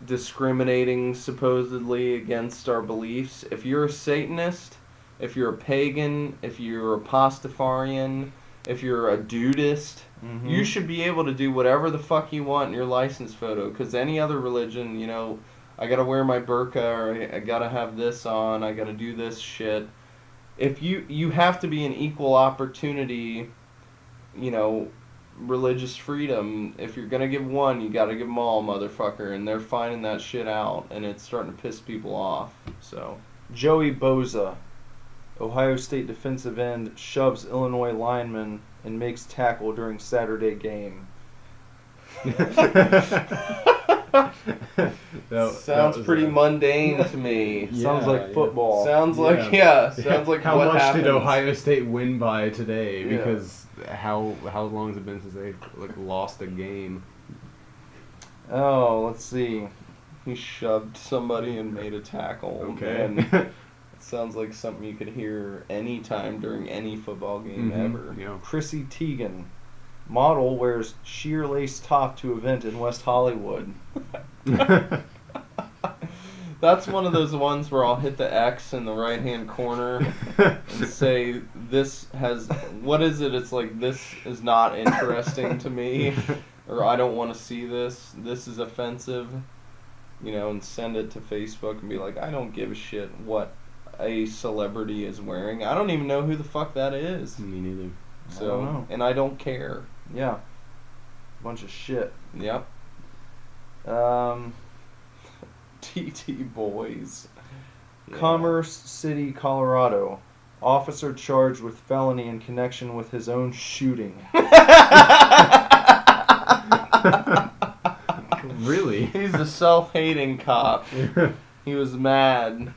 discriminating supposedly against our beliefs, if you're a Satanist, if you're a pagan, if you're a Pastafarian, if you're a dudist, Mm-hmm. you should be able to do whatever the fuck you want in your license photo, because any other religion, you know, I gotta wear my burqa, or I gotta have this on, I gotta do this shit. If you have to be an equal opportunity, you know, religious freedom. If you're gonna give one, you gotta give them all, motherfucker, and they're finding that shit out, and it's starting to piss people off, so. Joey Boza. Ohio State defensive end shoves Illinois lineman and makes tackle during Saturday game. Sounds pretty mundane to me. Sounds like football. Sounds like sounds like how what much happens. did Ohio State win by today? Yeah. Because how long has it been since they lost a game? Oh, let's see. He shoved somebody and made a tackle. Okay. And it sounds like something you could hear anytime during any football game ever. Yeah. Chrissy Teigen. Model wears sheer lace top to event in West Hollywood. That's one of those ones where I'll hit the X in the right-hand corner and say, this has... What is it? It's like, this is not interesting to me. Or I don't want to see this. This is offensive. You know, and send it to Facebook and be like, I don't give a shit what a celebrity is wearing. I don't even know who the fuck that is. Me neither. So, I don't know. and I don't care. Yeah. Bunch of shit. Yep. TT boys. Yeah. Commerce City, Colorado. Officer charged with felony in connection with his own shooting. Really? He's a self-hating cop. He was mad.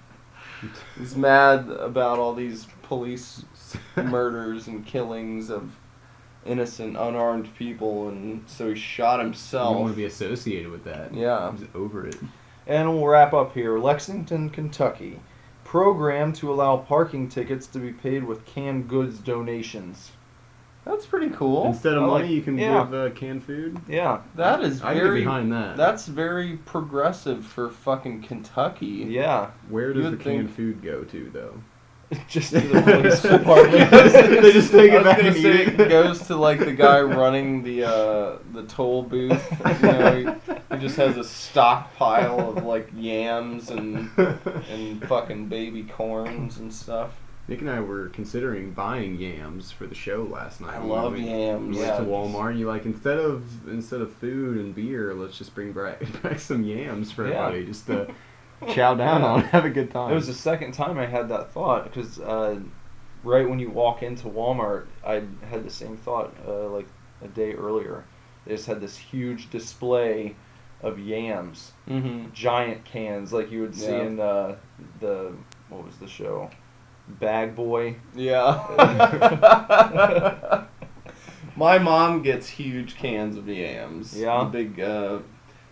He's mad about all these police murders and killings of innocent, unarmed people, and so he shot I himself. don't want to be associated with that. Yeah. I'm just over it. And we'll wrap up here. Lexington, Kentucky. Program to allow parking tickets to be paid with canned goods donations. That's pretty cool. Instead of I money, like- you can yeah. give canned food. Yeah. That is I get very behind that. That's very progressive for fucking Kentucky. Yeah. Where You does the would canned think- food go to, though? Just to the police department. They just take I it was back gonna and eat say it. it goes to like the guy running the toll booth. You know, he just has a stockpile of like yams and fucking baby corns and stuff. Nick and I were considering buying yams for the show last night. I love We yams. went to Walmart and you like instead of food and beer, let's just bring back some yams for Yeah. everybody just to chow down on, have a good time. It was the second time I had that thought because right when you walk into Walmart, I had the same thought like a day earlier. They just had this huge display of yams, giant cans like you would see in the what was the show, Bag Boy. Yeah. My mom gets huge cans of yams. Yeah. The big,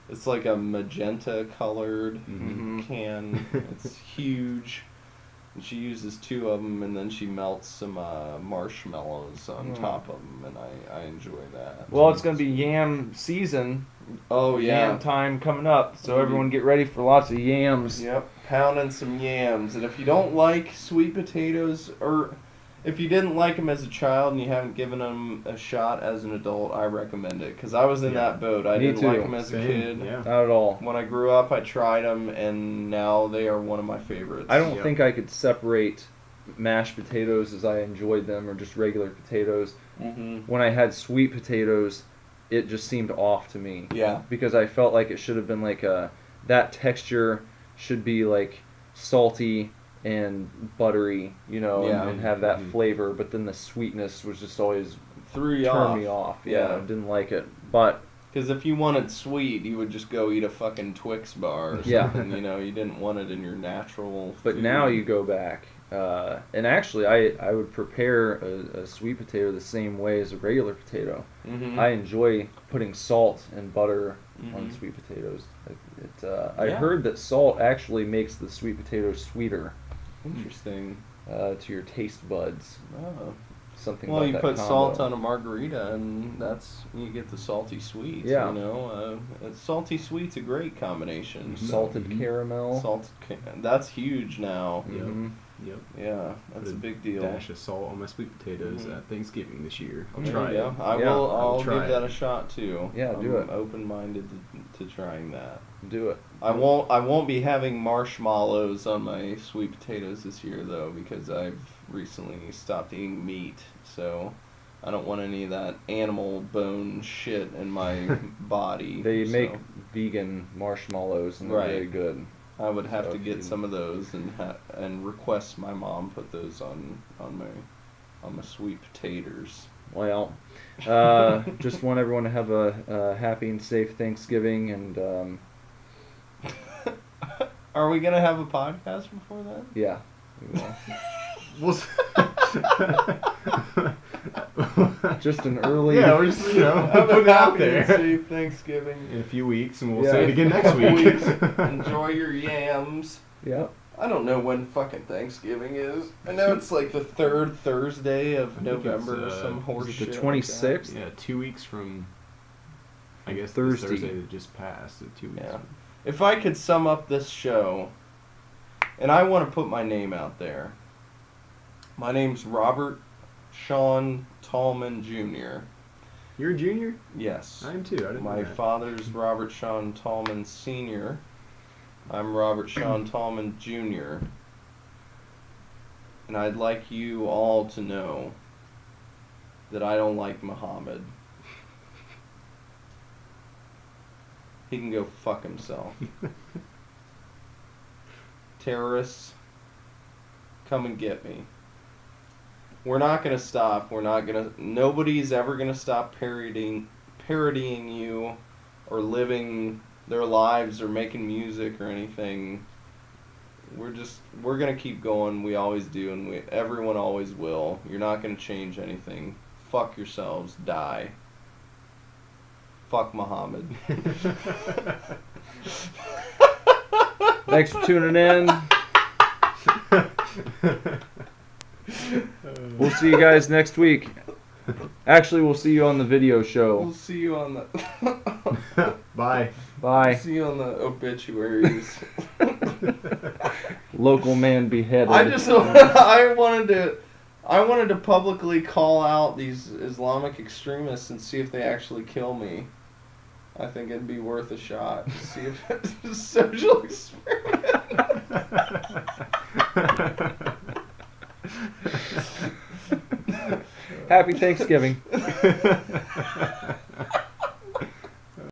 it's like a magenta colored can. It's huge. And she uses 2 of them, and then she melts some marshmallows on top of them, and I enjoy that. Well, it's going to be yam season. Oh, yeah. Yam time coming up, so everyone get ready for lots of yams. Yep, pounding some yams. And if you don't like sweet potatoes, or if you didn't like them as a child and you haven't given them a shot as an adult, I recommend it. Because I was in that boat. I Me didn't too. like them as a Same, kid. yeah. Not at all. When I grew up, I tried them, and now they are one of my favorites. I don't Yep. think I could separate mashed potatoes as I enjoyed them or just regular potatoes. When I had sweet potatoes, it just seemed off to me. Yeah. Because I felt like it should have been like that texture should be like salty and buttery, you know, Yeah. and have that flavor, but then the sweetness was just always Threw you turned off. me off. Yeah. I didn't like it. But Because if you wanted sweet, you would just go eat a fucking Twix bar or Yeah. something, you know. You didn't want it in your natural But food. now you go back, and actually I would prepare a sweet potato the same way as a regular potato. I enjoy putting salt and butter on sweet potatoes. I Yeah. heard that salt actually makes the sweet potato sweeter Interesting. to your taste buds. Oh. Something Well, about you that put combo. salt on a margarita, and you get the salty sweets. Yeah. You know, salty sweet's a great combination. Salted caramel. That's huge now. Mhm. Yep. Yeah, that's a big deal. Dash of salt on my sweet potatoes at Thanksgiving this year. I'll There try you it. go. I Yeah. will. I'll try give that it. a shot too. Yeah, do it. I'm open-minded to trying that. Do it. I won't be having marshmallows on my sweet potatoes this year though, because I've recently stopped eating meat. So I don't want any of that animal bone shit in my body. They so make vegan marshmallows and they're Right. very good. I would have so to if get you- some of those and request my mom put those on my sweet potatoes. Well, just want everyone to have a happy and safe Thanksgiving, and Are we gonna have a podcast before that? yeah. we will. Just an early. Yeah, we're just, Have put a it out happy and there. safe Thanksgiving. In a few weeks, and we'll Yeah. say it again next week. Enjoy your yams. Yep. I don't know when fucking Thanksgiving is. I know it's like the 3rd Thursday of think November or it's, some horse Is shit. it the like 26th? Yeah, 2 weeks from, I guess, Thursday. this Thursday that just passed. 2 weeks. Yeah. If I could sum up this show, and I want to put my name out there. My name's Robert Sean Tallman Jr. You're a junior? Yes. I am too. I didn't My know that. father's Robert Sean Tallman Sr. I'm Robert Sean Tallman Jr. And I'd like you all to know that I don't like Muhammad. He can go fuck himself. Terrorists, come and get me. We're not gonna stop. Nobody's ever gonna stop parodying you, or living their lives, or making music or anything. We're gonna keep going. We always do, and everyone always will. You're not gonna change anything. Fuck yourselves. Die. Fuck Muhammad. Thanks for tuning in. We'll see you guys next week. Actually, we'll see you on the video show. We'll see you on the Bye. Bye. see you on the obituaries. Local man beheaded. I wanted to publicly call out these Islamic extremists and see if they actually kill me. I think it'd be worth a shot. See if it's a social experiment. Happy Thanksgiving.